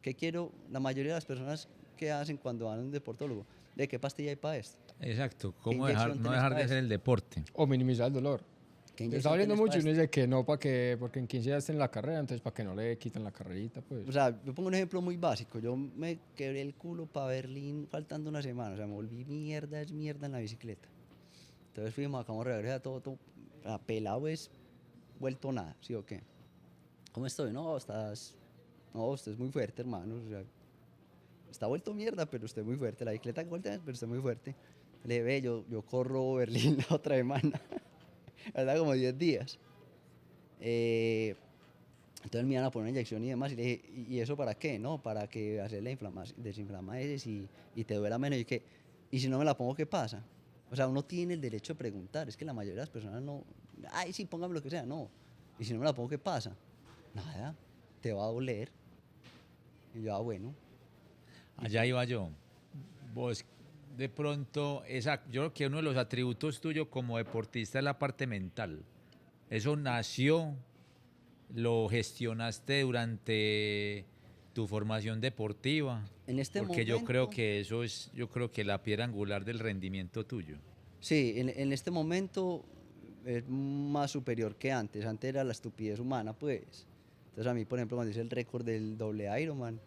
C: ¿Qué quiero? La mayoría de las personas que hacen cuando van a un deportólogo, ¿de qué pastilla hay para esto?
B: Exacto,
C: ¿Qué
B: cómo
C: inyección
B: no
C: tenés
B: dejar
C: para
B: de hacer
C: esto?
B: el deporte.
A: O minimizar el dolor.
C: ¿Qué
A: Te está
C: inyección
A: doliendo
C: tenés
A: mucho
C: para
A: y uno
C: esto?
A: dice que no, porque en 15 días está en la carrera, entonces para que no le quiten la carrerita, pues.
C: O sea, yo pongo un ejemplo muy básico. Yo me quebré el culo para Berlín faltando una semana. O sea, me volví mierda en la bicicleta. Entonces fuimos, acabamos de regresar, todo, pelado es vuelto nada, ¿sí o qué? ¿Cómo estoy? No, usted es muy fuerte, hermano. O sea, está vuelto mierda, pero usted es muy fuerte. La bicicleta vuelta, pero usted es muy fuerte. Le ve, yo corro Berlín la otra semana. ¿Verdad? Como 10 días. Entonces me iban a poner una inyección y demás. Y le dije, ¿y eso para qué? No, para que hacer la inflamación, desinflama ese y te duela menos. Y si no me la pongo, ¿qué pasa? O sea, uno tiene el derecho a preguntar. Es que la mayoría de las personas no. Ay, sí, póngame lo que sea. No. Y si no me la pongo, ¿qué pasa? Nada. Te va a doler. Y yo, bueno.
B: Allá iba yo. Vos, de pronto, yo creo que uno de los atributos tuyos como deportista es la parte mental. Eso nació, lo gestionaste durante tu formación deportiva,
C: En este
B: porque yo creo
C: momento.
B: que eso es, yo creo que la piedra angular del rendimiento tuyo.
C: Sí, en este momento es más superior que antes. Antes era la estupidez humana, pues. Entonces a mí, por ejemplo, cuando hice el récord del doble Ironman,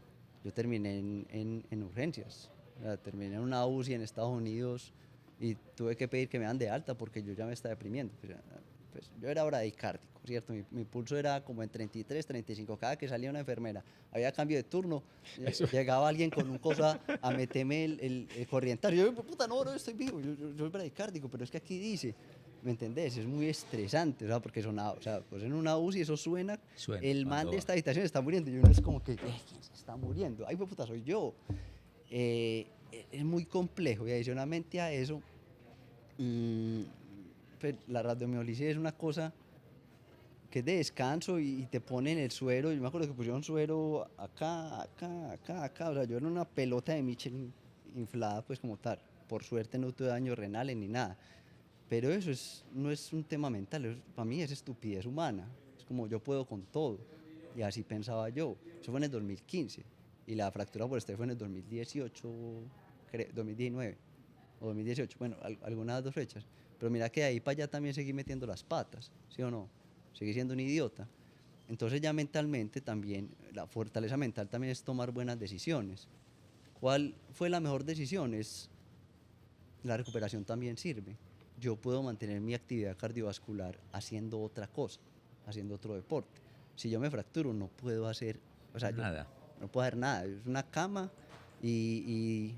C: yo terminé en urgencias. O sea, terminé en una UCI en Estados Unidos y tuve que pedir que me dan de alta porque yo ya me estaba deprimiendo. Pues yo era bradicárdico, ¿cierto? Mi pulso era como en 33, 35. Cada que salía una enfermera, había cambio de turno, llegaba alguien con un cosa a meterme el corrientario. Yo, puta, no, estoy vivo, yo soy bradicárdico, pero es que aquí dice, ¿me entendés? Es muy estresante, o sea, porque sonaba, o sea, pues en una UCI eso suena,
B: Suena,
C: el man
B: cuando
C: de
B: va.
C: esta habitación está muriendo y uno es como que, ¿quién se está muriendo? Ay, pues puta, soy yo. Es muy complejo y adicionalmente a eso, mm, pues, la radiomiolisis es una cosa que es de descanso y te ponen el suero. Yo me acuerdo que pusieron suero acá. O sea, yo era una pelota de Michelin inflada, pues como tal. Por suerte no tuve daños renales ni nada. Pero eso no es un tema mental, para mí es estupidez humana. Es como yo puedo con todo. Y así pensaba yo. Eso fue en el 2015. Y la fractura por este fue en el 2018, 2019 o 2018. Bueno, algunas de las dos fechas. Pero mira que de ahí para allá también seguí metiendo las patas, ¿sí o no? Seguí siendo un idiota. Entonces ya mentalmente también, la fortaleza mental también es tomar buenas decisiones. ¿Cuál fue la mejor decisión? La recuperación también sirve. Yo puedo mantener mi actividad cardiovascular haciendo otra cosa, haciendo otro deporte. Si yo me fracturo, no puedo hacer, o sea, yo
B: Nada.
C: no puedo hacer nada. Es una cama y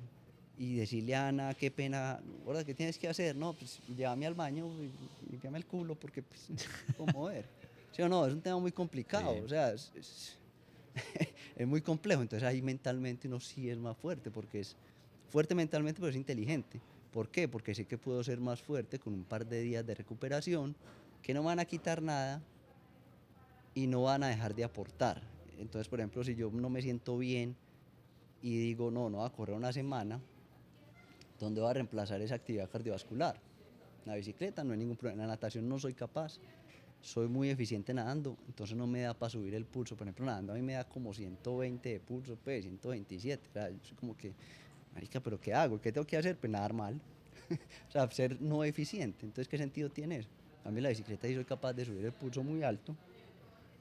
C: decirle a Ana, qué pena, ahora, ¿qué tienes que hacer? No, pues llévame al baño y limpiame el culo porque pues, no puedo mover. ¿Sí o no? Es un tema muy complicado,
B: Sí.
C: o sea, es muy complejo. Entonces ahí mentalmente uno sí es más fuerte porque es fuerte mentalmente, pero es inteligente. ¿Por qué? Porque sé que puedo ser más fuerte con un par de días de recuperación que no me van a quitar nada y no van a dejar de aportar. Entonces, por ejemplo, si yo no me siento bien y digo, no voy a correr una semana, ¿dónde voy a reemplazar esa actividad cardiovascular? La bicicleta no hay ningún problema, la natación no soy capaz, soy muy eficiente nadando, entonces no me da para subir el pulso. Por ejemplo, nadando a mí me da como 120 de pulso, pues 127. O sea, yo soy como que, marica, ¿pero qué hago? ¿Qué tengo que hacer? Pues nadar mal. O sea, ser no eficiente. Entonces, ¿qué sentido tiene eso? A mí la bicicleta sí soy capaz de subir el pulso muy alto,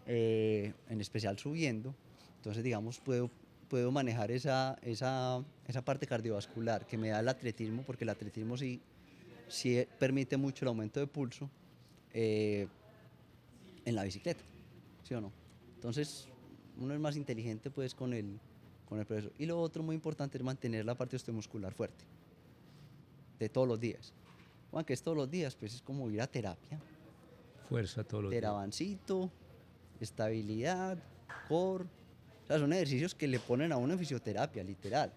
C: en especial subiendo. Entonces, digamos, puedo manejar esa parte cardiovascular que me da el atletismo, porque el atletismo sí permite mucho el aumento de pulso eh, en la bicicleta, ¿sí o no? Entonces, uno es más inteligente pues con el proceso. Y lo otro muy importante es mantener la parte osteomuscular fuerte, de todos los días. Aunque es todos los días, pues es como ir a terapia.
B: Fuerza todos los días.
C: Terabancito, estabilidad, core. O sea, son ejercicios que le ponen a uno en fisioterapia, literal.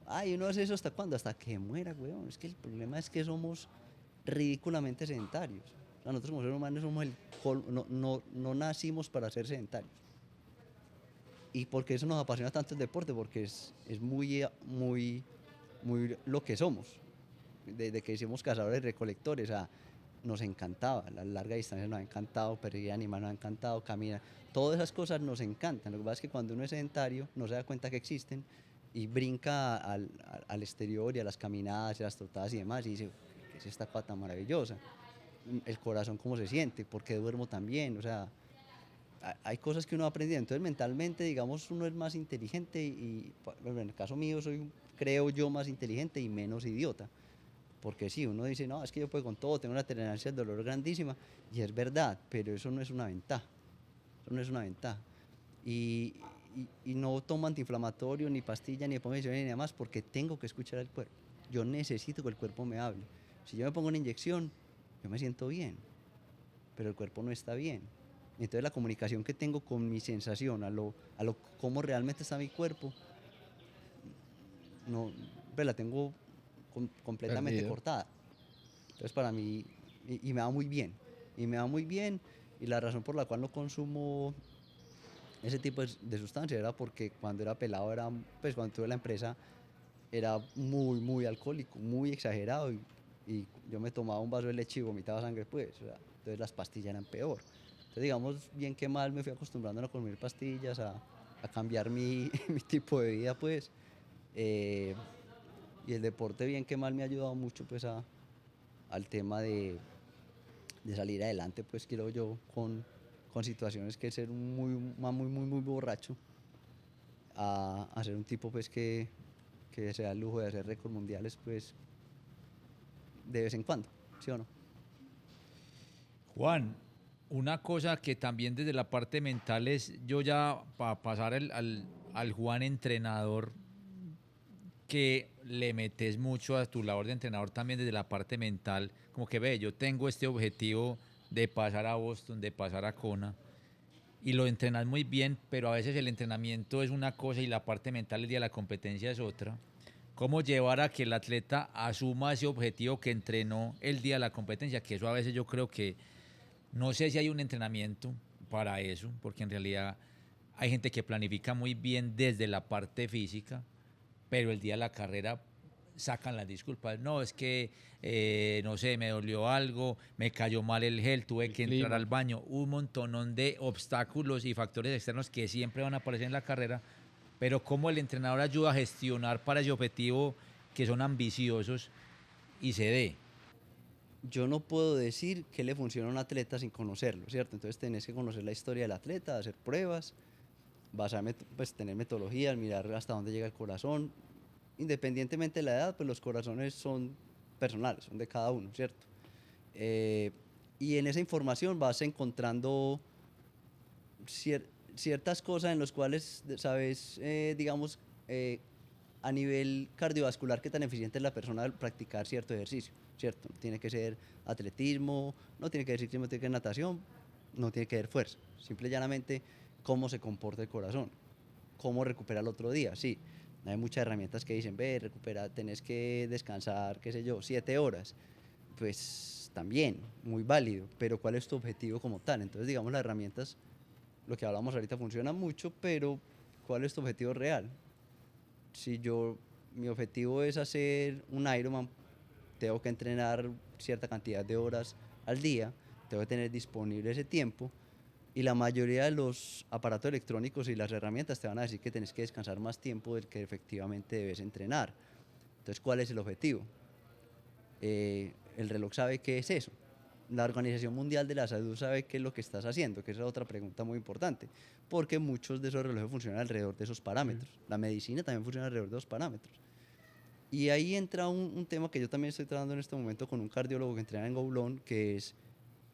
C: Ay, uno hace eso hasta cuándo, hasta que muera, weón. Es que el problema es que somos ridículamente sedentarios. O sea, nosotros como seres humanos somos no nacimos para ser sedentarios. Y porque eso nos apasiona tanto el deporte, porque es muy lo que somos. Desde que hicimos cazadores recolectores, o sea, nos encantaba, la larga distancia nos ha encantado, perseguir animales nos ha encantado, caminar, todas esas cosas nos encantan. Lo que pasa es que cuando uno es sedentario no se da cuenta que existen y brinca al exterior y a las caminadas y a las trotadas y demás y dice, ¿qué es esta cosa tan maravillosa? El corazón cómo se siente, ¿por qué duermo tan bien? O sea, hay cosas que uno aprende. Entonces mentalmente, digamos, uno es más inteligente y bueno, en el caso mío creo yo, más inteligente y menos idiota. Porque sí, uno dice, no, es que yo puedo con todo, tengo una tolerancia al dolor grandísima, y es verdad, pero eso no es una ventaja. Eso no es una ventaja. Y no tomo antiinflamatorio, ni pastilla, ni medicina, ni nada más, porque tengo que escuchar al cuerpo. Yo necesito que el cuerpo me hable. Si yo me pongo una inyección, yo me siento bien, pero el cuerpo no está bien. Entonces la comunicación que tengo con mi sensación, cómo realmente está mi cuerpo, no, pues la tengo completamente
A: Perdido.
C: cortada. Entonces para mí, y me va muy bien, y me va muy bien, y la razón por la cual no consumo ese tipo de sustancia era porque cuando era pelado, pues cuando tuve la empresa, era muy alcohólico, muy exagerado, y yo me tomaba un vaso de leche y vomitaba sangre, pues, o sea, entonces las pastillas eran peor. Entonces, digamos, bien que mal me fui acostumbrando a no consumir pastillas, a cambiar mi tipo de vida, pues, eh, y el deporte bien que mal me ha ayudado mucho, pues, al tema de salir adelante, pues, quiero yo, con situaciones que ser muy borracho, a ser un tipo, pues, que se da el lujo de hacer récords mundiales, pues, de vez en cuando, ¿sí o no?
B: Juan, una cosa que también desde la parte mental es, yo ya para pasar al Juan entrenador, que le metes mucho a tu labor de entrenador también desde la parte mental, como que ve, yo tengo este objetivo de pasar a Boston, de pasar a Kona, y lo entrenas muy bien, pero a veces el entrenamiento es una cosa y la parte mental el día de la competencia es otra. ¿Cómo llevar a que el atleta asuma ese objetivo que entrenó el día de la competencia? Que eso a veces yo creo que no sé si hay un entrenamiento para eso, porque en realidad hay gente que planifica muy bien desde la parte física, pero el día de la carrera sacan las disculpas. No, es que, no sé, me dolió algo, me cayó mal el gel, tuve
A: El
B: que entrar
A: clima.
B: al baño. Un montón de obstáculos y factores externos que siempre van a aparecer en la carrera, pero cómo el entrenador ayuda a gestionar para ese objetivo que son ambiciosos y se dé.
C: Yo no puedo decir qué le funciona a un atleta sin conocerlo, ¿cierto? Entonces tenés que conocer la historia del atleta, hacer pruebas, pues tener metodologías, mirar hasta dónde llega el corazón. Independientemente de la edad, pues los corazones son personales, son de cada uno, ¿cierto? Eh, y en esa información vas encontrando ciertas cosas en las cuales sabes, digamos, a nivel cardiovascular, qué tan eficiente es la persona al practicar cierto ejercicio, ¿cierto? Tiene que ser atletismo, no tiene que ser ciclismo, tiene que ser natación, no tiene que ser fuerza. Simple y llanamente, cómo se comporta el corazón, cómo recupera el otro día, sí. Hay muchas herramientas que dicen, ve, recupera, tenés que descansar, qué sé yo, 7 horas. Pues también, muy válido, pero ¿cuál es tu objetivo como tal? Entonces, digamos, las herramientas, lo que hablamos ahorita funciona mucho, pero ¿cuál es tu objetivo real? Si mi objetivo es hacer un Ironman, tengo que entrenar cierta cantidad de horas al día, tengo que tener disponible ese tiempo, y la mayoría de los aparatos electrónicos y las herramientas te van a decir que tenés que descansar más tiempo del que efectivamente debes entrenar. Entonces, ¿cuál es el objetivo? El reloj sabe qué es eso. La Organización Mundial de la Salud sabe qué es lo que estás haciendo, que esa es otra pregunta muy importante, porque muchos de esos relojes funcionan alrededor de esos parámetros. La medicina también funciona alrededor de esos parámetros. Y ahí entra un tema que yo también estoy tratando en este momento con un cardiólogo que entrena en Goulon, que es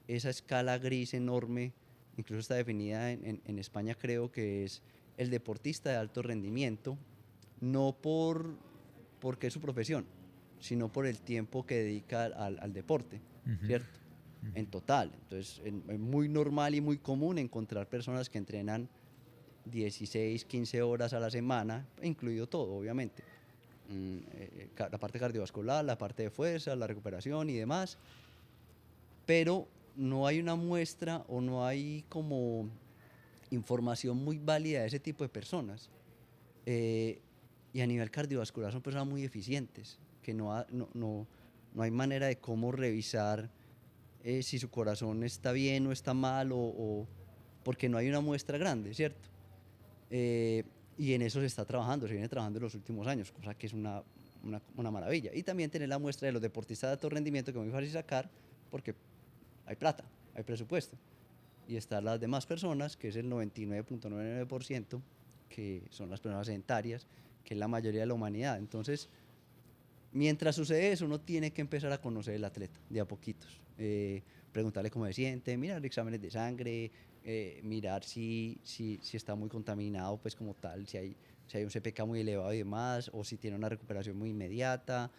C: esa escala gris enorme, incluso está definida en España, creo que es el deportista de alto rendimiento, no porque es su profesión, sino por el tiempo que dedica al deporte, ¿cierto? En total. Entonces, es muy normal y muy común encontrar personas que entrenan 16, 15 horas a la semana, incluido todo, obviamente. La parte cardiovascular, la parte de fuerza, la recuperación y demás. Pero no hay una muestra o no hay como información muy válida de ese tipo de personas. Y a nivel cardiovascular son personas muy eficientes, que no hay manera de cómo revisar si su corazón está bien o está mal, porque no hay una muestra grande, ¿cierto? Y en eso se está trabajando, se viene trabajando en los últimos años, cosa que es una maravilla. Y también tener la muestra de los deportistas de alto rendimiento, que es muy fácil sacar, porque hay plata, hay presupuesto. Y están las demás personas, que es el 99.99%, que son las personas sedentarias, que es la mayoría de la humanidad. Entonces, mientras sucede eso, uno tiene que empezar a conocer el atleta, de a poquitos. Preguntarle cómo se siente, mirar exámenes de sangre, mirar si está muy contaminado, pues como tal, si hay un CPK muy elevado y demás, o si tiene una recuperación muy inmediata.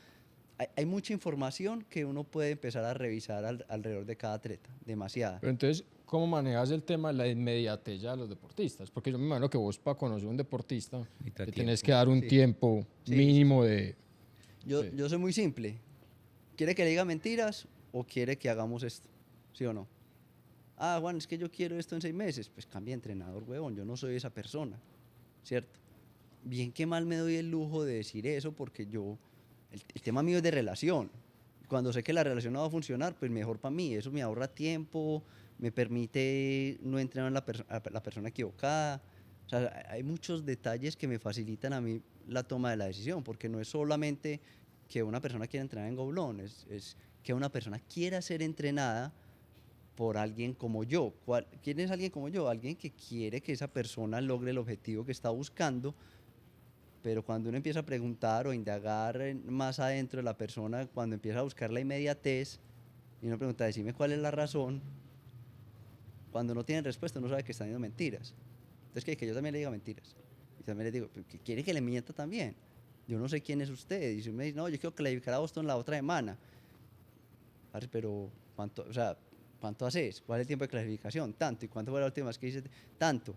C: Hay mucha información que uno puede empezar a revisar alrededor de cada atleta, demasiada.
A: Pero entonces, ¿cómo manejas el tema de la inmediatez ya de los deportistas? Porque yo me imagino que vos, para conocer a un deportista, le tenés que dar un tiempo mínimo de...
C: Yo soy muy simple. ¿Quiere que le diga mentiras o quiere que hagamos esto? ¿Sí o no? Ah, Juan, es que yo quiero esto en 6 meses. Pues cambia de entrenador, huevón. Yo no soy esa persona, ¿cierto? Bien que mal me doy el lujo de decir eso porque el tema mío es de relación. Cuando sé que la relación no va a funcionar, pues mejor para mí. Eso me ahorra tiempo, me permite no entrenar a la persona equivocada. O sea, hay muchos detalles que me facilitan a mí la toma de la decisión, porque no es solamente que una persona quiera entrenar en Goblón, es que una persona quiera ser entrenada por alguien como yo. ¿Quién es alguien como yo? Alguien que quiere que esa persona logre el objetivo que está buscando, pero cuando uno empieza a preguntar o indagar más adentro de la persona, cuando empieza a buscar la inmediatez, y uno pregunta, decime cuál es la razón, cuando no tienen respuesta uno sabe que están diciendo mentiras. Entonces, que yo también le diga mentiras. Y también le digo, ¿quiere que le mienta también? Yo no sé quién es usted. Y si me dice, no, yo quiero clasificar a Boston la otra semana. Pero, ¿cuánto haces? ¿Cuál es el tiempo de clasificación? Tanto. ¿Y cuánto fue la última vez que hice? Tanto.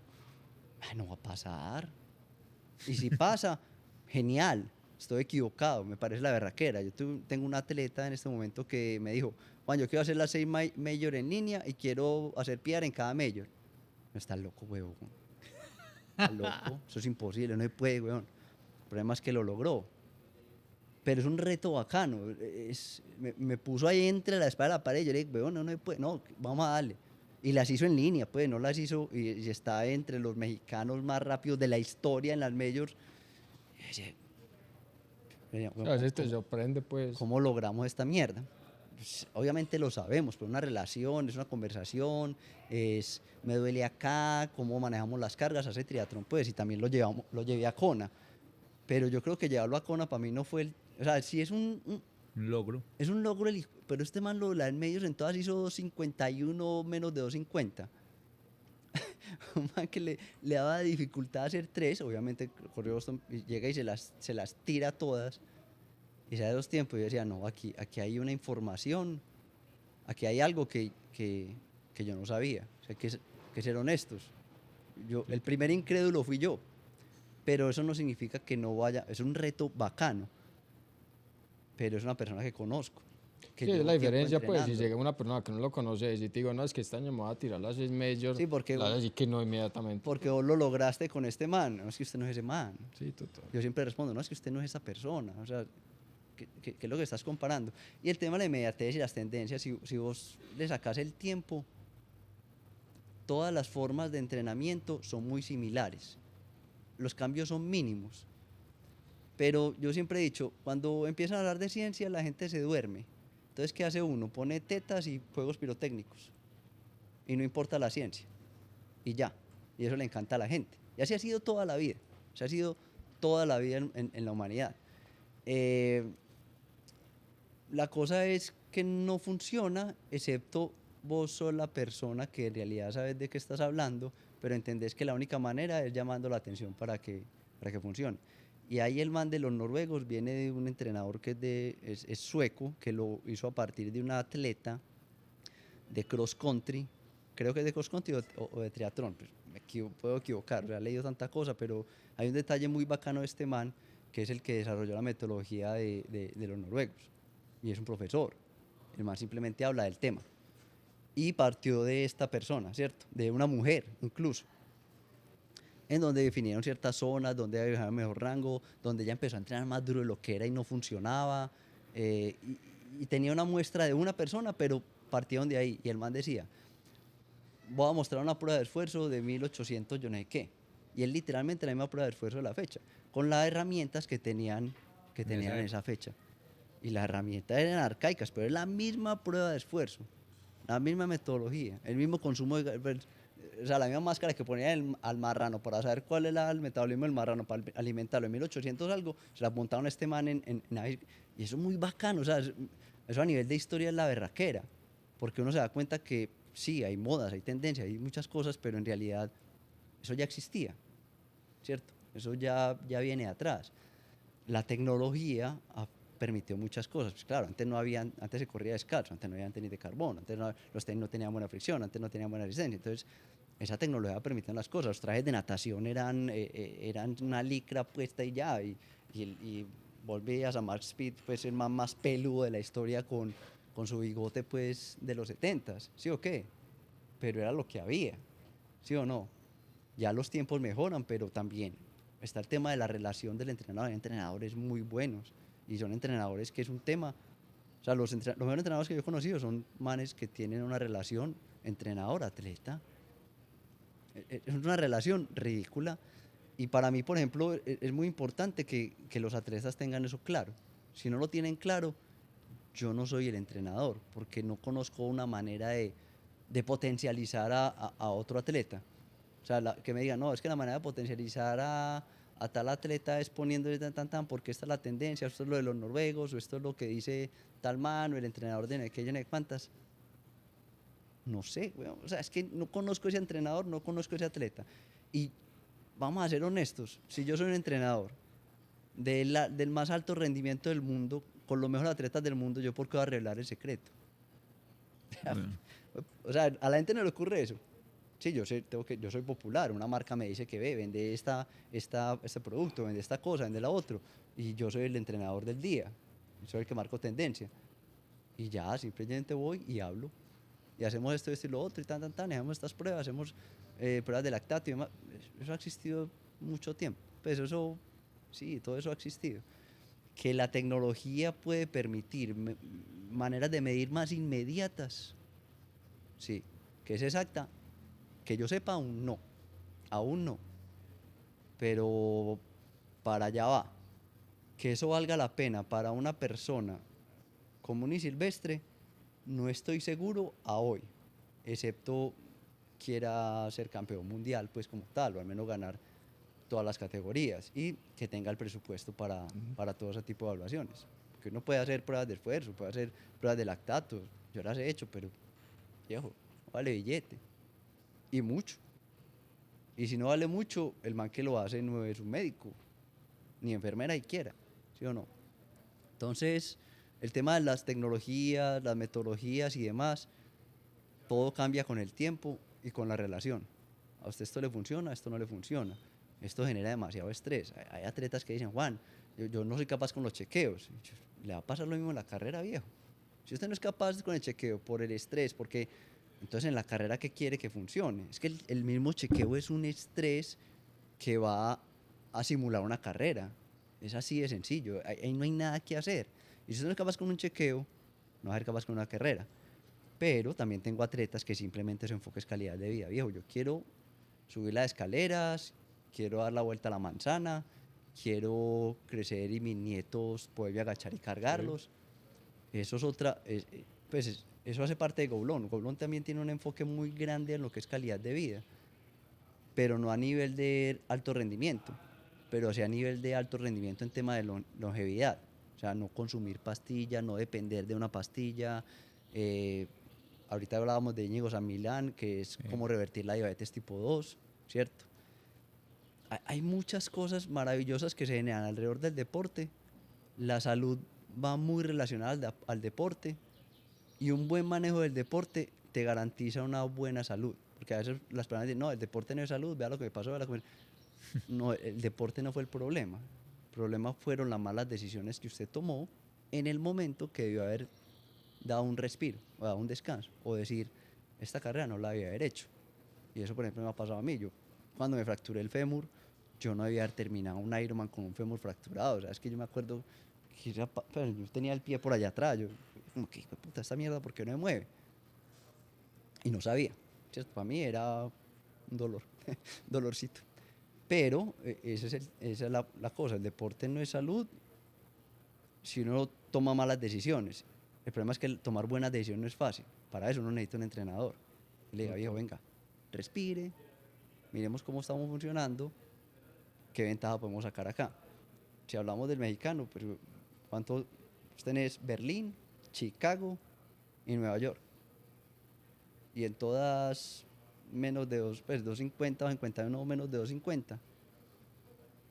C: No va a pasar. Y si pasa, genial. Estoy equivocado, me parece la berraquera. Yo tengo un atleta en este momento que me dijo, Juan, yo quiero hacer las 6 major en línea y quiero hacer PR en cada major. No, estás loco, huevón. Estás loco. Eso es imposible, no se puede, huevón. El problema es que lo logró. Pero es un reto bacano. Me puso ahí entre la espada y la pared. Y yo le dije, huevón, no se puede. No, vamos a darle. Y las hizo en línea, pues, no las hizo. Y está entre los mexicanos más rápidos de la historia en las majors.
A: A veces te sorprende, pues.
C: ¿Cómo logramos esta mierda? Pues, obviamente lo sabemos, pero una relación, es una conversación, me duele acá, cómo manejamos las cargas, hace triatlón, pues, y también lo llevé a Kona. Pero yo creo que llevarlo a Kona para mí no fue o sea, sí es un
B: logro.
C: Es un logro, pero este man la en medios en todas hizo 2:51 menos de 2:50. Un man que le daba dificultad hacer 3, obviamente corrió Boston, y llega y se las tira todas. Y se da 2 tiempos. Y yo decía, no, aquí hay una información, aquí hay algo que yo no sabía. O sea, que ser honestos. El primer incrédulo fui yo. Pero eso no significa que no vaya. Es un reto bacano. Pero es una persona que conozco.
A: Sí, es la diferencia, pues, si llega una persona que no lo conoce y te digo, no, es que este año me voy a tirar las 6 majors,
C: sí, porque
A: vas a decir que no inmediatamente.
C: Porque vos lo lograste con este man, no es que usted no es ese man.
A: Sí, total.
C: Yo siempre respondo, no, es que usted no es esa persona, o sea, ¿qué es lo que estás comparando? Y el tema de la inmediatez y las tendencias, si vos le sacás el tiempo, todas las formas de entrenamiento son muy similares. Los cambios son mínimos. Pero yo siempre he dicho, cuando empiezan a hablar de ciencia, la gente se duerme. Entonces, ¿qué hace uno? Pone tetas y fuegos pirotécnicos. Y no importa la ciencia. Y ya. Y eso le encanta a la gente. Y así ha sido toda la vida. Ha sido toda la vida en la humanidad. La cosa es que no funciona, excepto vos sos la persona que en realidad sabes de qué estás hablando, pero entendés que la única manera es llamando la atención para que funcione. Y ahí el man de los noruegos viene de un entrenador que es sueco, que lo hizo a partir de una atleta de cross country, creo que es de cross country o de triatlón, pues puedo equivocar, he leído tanta cosa, pero hay un detalle muy bacano de este man, que es el que desarrolló la metodología de los noruegos, y es un profesor. El man simplemente habla del tema. Y partió de esta persona, ¿cierto? De una mujer, incluso. En donde definieron ciertas zonas, donde había mejor rango, donde ella empezó a entrenar más duro de lo que era y no funcionaba. Y tenía una muestra de una persona, pero partieron de ahí. Y el man decía, voy a mostrar una prueba de esfuerzo de 1800 yo no sé qué. Y él literalmente la misma prueba de esfuerzo de la fecha, con las herramientas que tenían en esa fecha. Y las herramientas eran arcaicas, pero es la misma prueba de esfuerzo, la misma metodología, el mismo consumo o sea, la misma máscara que ponía al marrano para saber cuál era el metabolismo del marrano para alimentarlo en 1800 algo, se la montaron a este man y eso es muy bacano, o sea, eso a nivel de historia es la berraquera, porque uno se da cuenta que sí, hay modas, hay tendencias, hay muchas cosas, pero en realidad eso ya existía, ¿cierto? Eso ya viene de atrás. La tecnología permitió muchas cosas. Pues claro, antes se corría descalzo, antes no había tenis de carbono, antes los tenis no tenían buena fricción, antes no tenían buena resistencia. Entonces, esa tecnología permitió las cosas. Los trajes de natación eran una licra puesta y ya. Y volvías a Mark Speed, pues el más peludo de la historia con su bigote pues de los 70s, ¿sí o qué? Pero era lo que había, ¿sí o no? Ya los tiempos mejoran, pero también está el tema de la relación del entrenador. Hay entrenadores muy buenos y son entrenadores que es un tema. O sea, los mejores entrenadores que yo he conocido son manes que tienen una relación entrenador-atleta. Es una relación ridícula. Y para mí, por ejemplo, es muy importante que los atletas tengan eso claro. Si no lo tienen claro, yo no soy el entrenador, porque no conozco una manera de potencializar a otro atleta. O sea, que me digan, no, es que la manera de potencializar a tal atleta es poniéndole tan, porque esta es la tendencia, esto es lo de los noruegos, o esto es lo que dice tal man, o el entrenador de aquello, de cuántas. No sé, weón. O sea, es que no conozco ese entrenador, no conozco ese atleta. Y vamos a ser honestos, si yo soy un entrenador del más alto rendimiento del mundo, con los mejores atletas del mundo, ¿yo por qué voy a revelar el secreto?
B: Bueno.
C: O sea, a la gente no le ocurre eso. Sí, yo soy popular, una marca me dice que vende este producto, vende esta cosa, vende la otro, y yo soy el entrenador del día, soy el que marco tendencia. Y ya, simplemente voy y hablo, y hacemos esto y lo otro, y y hacemos estas pruebas, hacemos pruebas de lactato y demás. Eso ha existido mucho tiempo, pues eso, sí, todo eso ha existido. Que la tecnología puede permitir maneras de medir más inmediatas, sí, que es exacta. Que yo sepa, aún no, pero para allá va. Que eso valga la pena para una persona común y silvestre, no estoy seguro a hoy, excepto quiera ser campeón mundial, pues como tal, o al menos ganar todas las categorías y que tenga el presupuesto para todo ese tipo de evaluaciones. Que uno puede hacer pruebas de esfuerzo, puede hacer pruebas de lactato, yo las he hecho, pero viejo, vale billete y mucho. Y si no vale mucho, el man que lo hace no es un médico, ni enfermera siquiera, ¿sí o no? Entonces, el tema de las tecnologías, las metodologías y demás, todo cambia con el tiempo y con la relación. A usted esto le funciona, a esto no le funciona. Esto genera demasiado estrés. Hay atletas que dicen, Juan, yo no soy capaz con los chequeos. Le va a pasar lo mismo en la carrera, viejo. Si usted no es capaz con el chequeo por el estrés, porque entonces en la carrera, ¿qué quiere que funcione? Es que el mismo chequeo es un estrés que va a simular una carrera. Es así de sencillo. Ahí no hay nada que hacer. Y si usted no es capaz con un chequeo, no va a ser capaz con una carrera. Pero también tengo atletas que simplemente su enfoque es calidad de vida. Viejo, yo quiero subir las escaleras, quiero dar la vuelta a la manzana, quiero crecer y mis nietos poder agachar y cargarlos. Eso es otra, eso hace parte de Goblón. Goblón también tiene un enfoque muy grande en lo que es calidad de vida, pero no a nivel de alto rendimiento, pero sí a nivel de alto rendimiento en tema de longevidad. O sea, no consumir pastillas, no depender de una pastilla. Ahorita hablábamos de Íñigo San Milán, que es cómo revertir la diabetes tipo 2. ¿cierto? Hay muchas cosas maravillosas que se generan alrededor del deporte. La salud va muy relacionada al deporte y un buen manejo del deporte te garantiza una buena salud. Porque a veces las personas dicen, no, el deporte no es salud, vea lo que me pasó, vea lo que me... No, el deporte no fue el problema. El problema fueron las malas decisiones que usted tomó en el momento que debió haber dado un respiro, o dado un descanso, o decir, esta carrera no la debía haber hecho. Y eso, por ejemplo, me ha pasado a mí. Yo, cuando me fracturé el fémur, yo no debía haber terminado un Ironman con un fémur fracturado. O sea, es que yo me acuerdo que pero yo tenía el pie por allá atrás. Yo, como que, puta, esta mierda, ¿por qué no me mueve? Y no sabía, ¿cierto? Para mí era un dolor, dolorcito. Pero esa es la cosa, el deporte no es salud si uno toma malas decisiones. El problema es que tomar buenas decisiones no es fácil. Para eso uno necesita un entrenador. Y le diga, viejo, venga, respire, miremos cómo estamos funcionando, qué ventaja podemos sacar acá. Si hablamos del mexicano, pero ¿cuánto tenés? Berlín, Chicago y Nueva York. Y en todas menos de 250 o 51 menos de 250.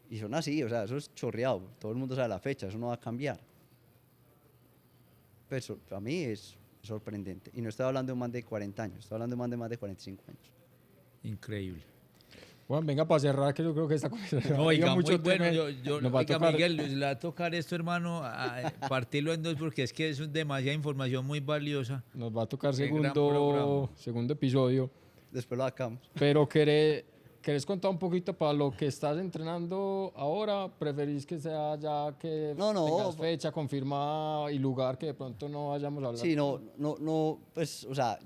C: Y son así, o sea, eso es chorreado. Todo el mundo sabe la fecha, eso no va a cambiar. Pero para mí es sorprendente. Y no estoy hablando de un man de 40 años, estoy hablando de un man de más de 45 años.
B: Increíble.
A: Bueno, venga, para cerrar, que yo creo que esta conversación
B: No, oiga, muy
A: mucho
B: bueno.
A: tema, nos va a
B: Oiga,
A: tocar.
B: Miguel, le va a tocar esto, hermano, partirlo en dos porque es que es demasiada información muy valiosa.
A: Nos va a tocar
B: Qué gran programa.
A: segundo episodio.
C: Después lo sacamos.
A: Pero ¿querés contar un poquito para lo que estás entrenando ahora? ¿Preferís que sea ya que
C: No,
A: tengas fecha confirmada y lugar que de pronto no vayamos a hablar?
C: Sí, no, pues, o sea,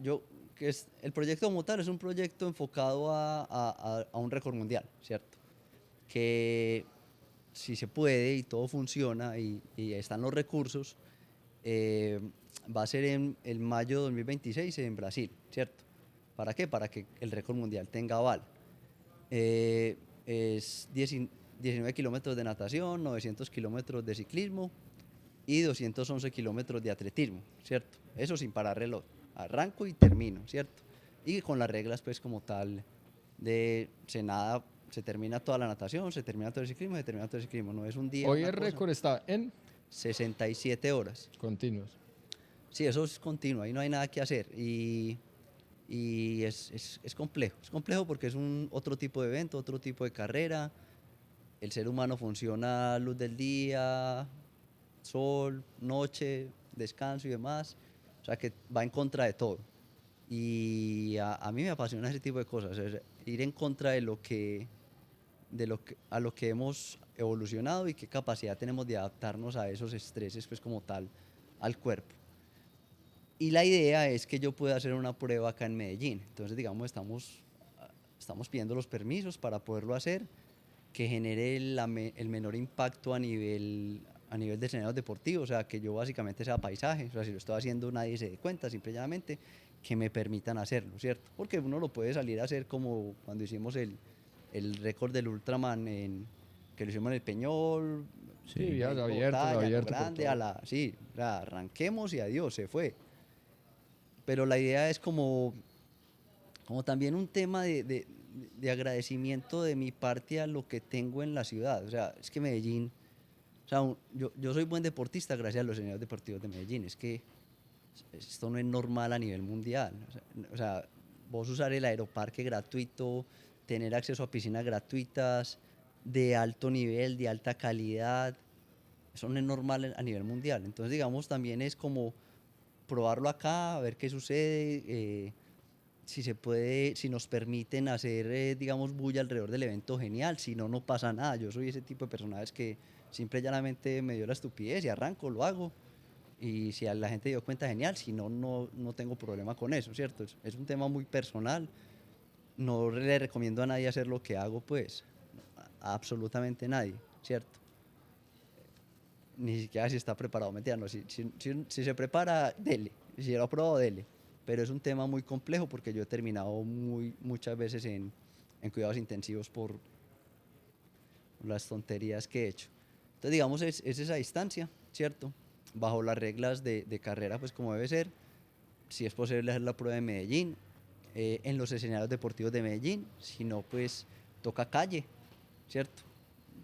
C: el proyecto como tal es un proyecto enfocado a un récord mundial, ¿cierto? Que si se puede y todo funciona y están los recursos, va a ser en mayo de 2026 en Brasil, ¿cierto? ¿Para qué? Para que el récord mundial tenga aval. Es 19 kilómetros de natación, 900 kilómetros de ciclismo y 211 kilómetros de atletismo, ¿cierto? Eso sin parar reloj. Arranco y termino, ¿cierto? Y con las reglas, pues, como tal, se termina toda la natación, se termina todo el ciclismo, se termina todo el ciclismo. No es un día.
A: Hoy el récord está en
C: 67 horas.
A: continuos.
C: Sí, eso es continuo, ahí no hay nada que hacer. Y es complejo porque es otro tipo de evento, otro tipo de carrera. El ser humano funciona a luz del día, sol, noche, descanso y demás. O sea que va en contra de todo. Y a mí me apasiona ese tipo de cosas, ir en contra a lo que hemos evolucionado y qué capacidad tenemos de adaptarnos a esos estreses, pues como tal, al cuerpo. Y la idea es que yo pueda hacer una prueba acá en Medellín. Entonces, digamos, estamos pidiendo los permisos para poderlo hacer, que genere el menor impacto a nivel de escenarios deportivos, o sea, que yo básicamente sea paisaje, o sea, si lo estoy haciendo nadie se dé cuenta, simplemente que me permitan hacerlo, ¿cierto? Porque uno lo puede salir a hacer como cuando hicimos el récord del Ultraman, que lo hicimos en el Peñol,
A: Sí, ya
C: abierto,
A: abierto.
C: grande, sí, o sea, arranquemos y adiós, se fue. Pero la idea es como también un tema de agradecimiento de mi parte a lo que tengo en la ciudad. O sea, es que Medellín, o sea, yo soy buen deportista gracias a los escenarios deportivos de Medellín. Es que esto no es normal a nivel mundial. O sea, vos usar el aeroparque gratuito, tener acceso a piscinas gratuitas, de alto nivel, de alta calidad, eso no es normal a nivel mundial. Entonces, digamos, también es como probarlo acá, a ver qué sucede, si se puede, si nos permiten hacer, digamos, bulla alrededor del evento, genial, si no, no pasa nada. Yo soy ese tipo de personajes que simple y llanamente me dio la estupidez y arranco, lo hago, y si a la gente dio cuenta, genial, si no, no tengo problema con eso, ¿cierto? Es un tema muy personal, no le recomiendo a nadie hacer lo que hago, pues, a absolutamente nadie, ¿cierto? Ni siquiera si está preparado, mentira, no, si se prepara, dele, si lo ha probado, dele, pero es un tema muy complejo porque yo he terminado muchas veces en cuidados intensivos por las tonterías que he hecho. Entonces, digamos, es esa distancia, ¿cierto? Bajo las reglas de carrera, pues como debe ser, si es posible hacer la prueba de Medellín, en los escenarios deportivos de Medellín, sino pues toca calle, ¿cierto?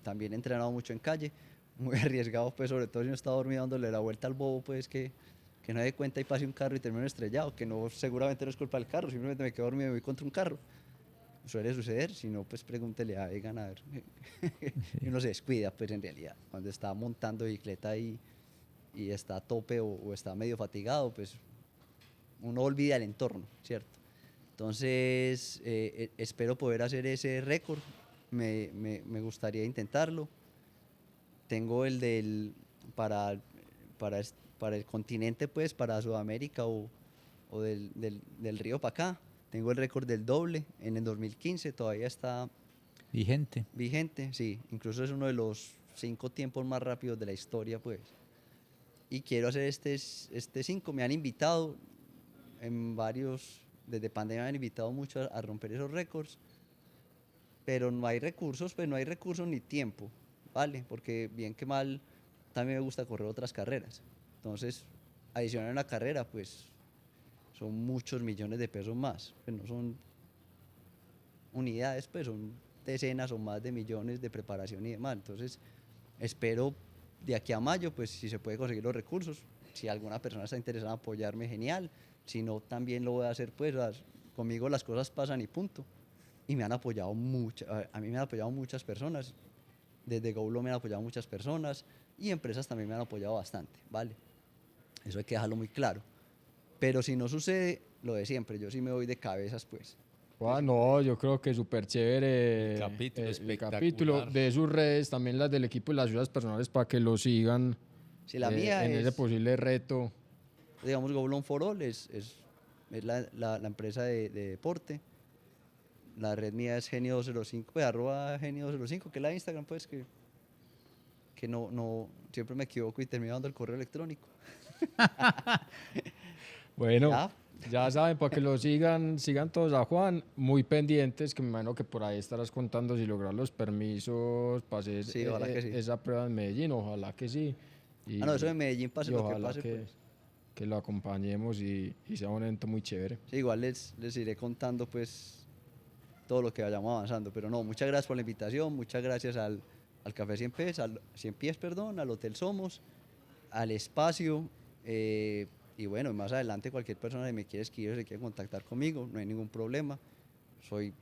C: También he entrenado mucho en calle, muy arriesgado, pues sobre todo si uno está dormido dándole la vuelta al bobo, pues que no se dé cuenta y pase un carro y termine estrellado, que no, seguramente no es culpa del carro, simplemente me quedo dormido y me voy contra un carro. Suele suceder, si no, pues pregúntele a Egan a ver. Y uno se descuida, pues en realidad, cuando está montando bicicleta y está a tope o está medio fatigado, pues uno olvida el entorno, ¿cierto? Entonces, espero poder hacer ese récord, me gustaría intentarlo. Tengo el para, para el continente, pues, para Sudamérica o del río para acá. Tengo el récord del doble en el 2015, todavía está
B: Vigente.
C: vigente, sí. Incluso es uno de los 5 tiempos más rápidos de la historia, pues. Y quiero hacer este 5. Me han invitado en varios, desde pandemia me han invitado mucho a romper esos récords, pero no hay recursos, pues no hay recursos ni tiempo, ¿vale? Porque bien que mal, también me gusta correr otras carreras. Entonces, adicional a una carrera, pues son muchos millones de pesos más, pues no son unidades, pues son decenas o más de millones de preparación y demás. Entonces, espero de aquí a mayo, pues si se puede conseguir los recursos, si alguna persona está interesada en apoyarme, genial. Si no, también lo voy a hacer, pues conmigo las cosas pasan y punto. Y me han apoyado a mí me han apoyado muchas personas, desde Goblo me han apoyado muchas personas y empresas también me han apoyado bastante, ¿vale? Eso hay que dejarlo muy claro. Pero si no sucede, lo de siempre, yo sí me voy de cabezas, pues.
A: No, yo creo que súper chévere
B: El capítulo
A: el
B: espectacular.
A: capítulo de sus redes, también las del equipo y las suyas personales para que lo sigan
C: Si la mía
A: en ese
C: es,
A: posible reto.
C: digamos, Goblon for All es la empresa de deporte. La red mía es genio205, pues arroba genio205, que es la de Instagram, pues que no, siempre me equivoco y termino dando el correo electrónico.
A: Bueno,
C: Ya.
A: ya saben, para que lo sigan todos a Juan, muy pendientes, que me imagino que por ahí estarás contando si lograr los permisos para hacer
C: Sí, ojalá que sí.
A: esa prueba en Medellín, ojalá que sí. Y,
C: No, eso de Medellín pase
A: y
C: lo que
A: ojalá
C: pase, pues.
A: que lo acompañemos y sea un evento muy chévere.
C: Sí, igual les iré contando, pues, todo lo que vayamos avanzando. Pero no, muchas gracias por la invitación, muchas gracias al Café 100 Pies, perdón, al Hotel Somos, al espacio. Y bueno, más adelante cualquier persona que me quiera escribir o se quiera contactar conmigo, no hay ningún problema. Soy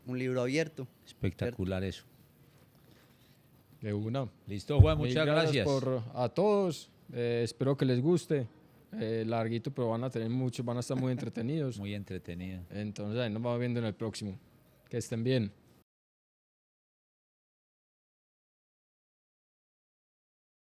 C: un libro abierto.
B: Espectacular eso.
A: De una.
B: Listo, Juan,
A: Mil
B: muchas gracias.
A: a todos. Espero que les guste. Larguito, pero van a estar muy entretenidos.
B: Muy entretenido.
A: Entonces ahí nos vamos viendo en el próximo. Que estén bien.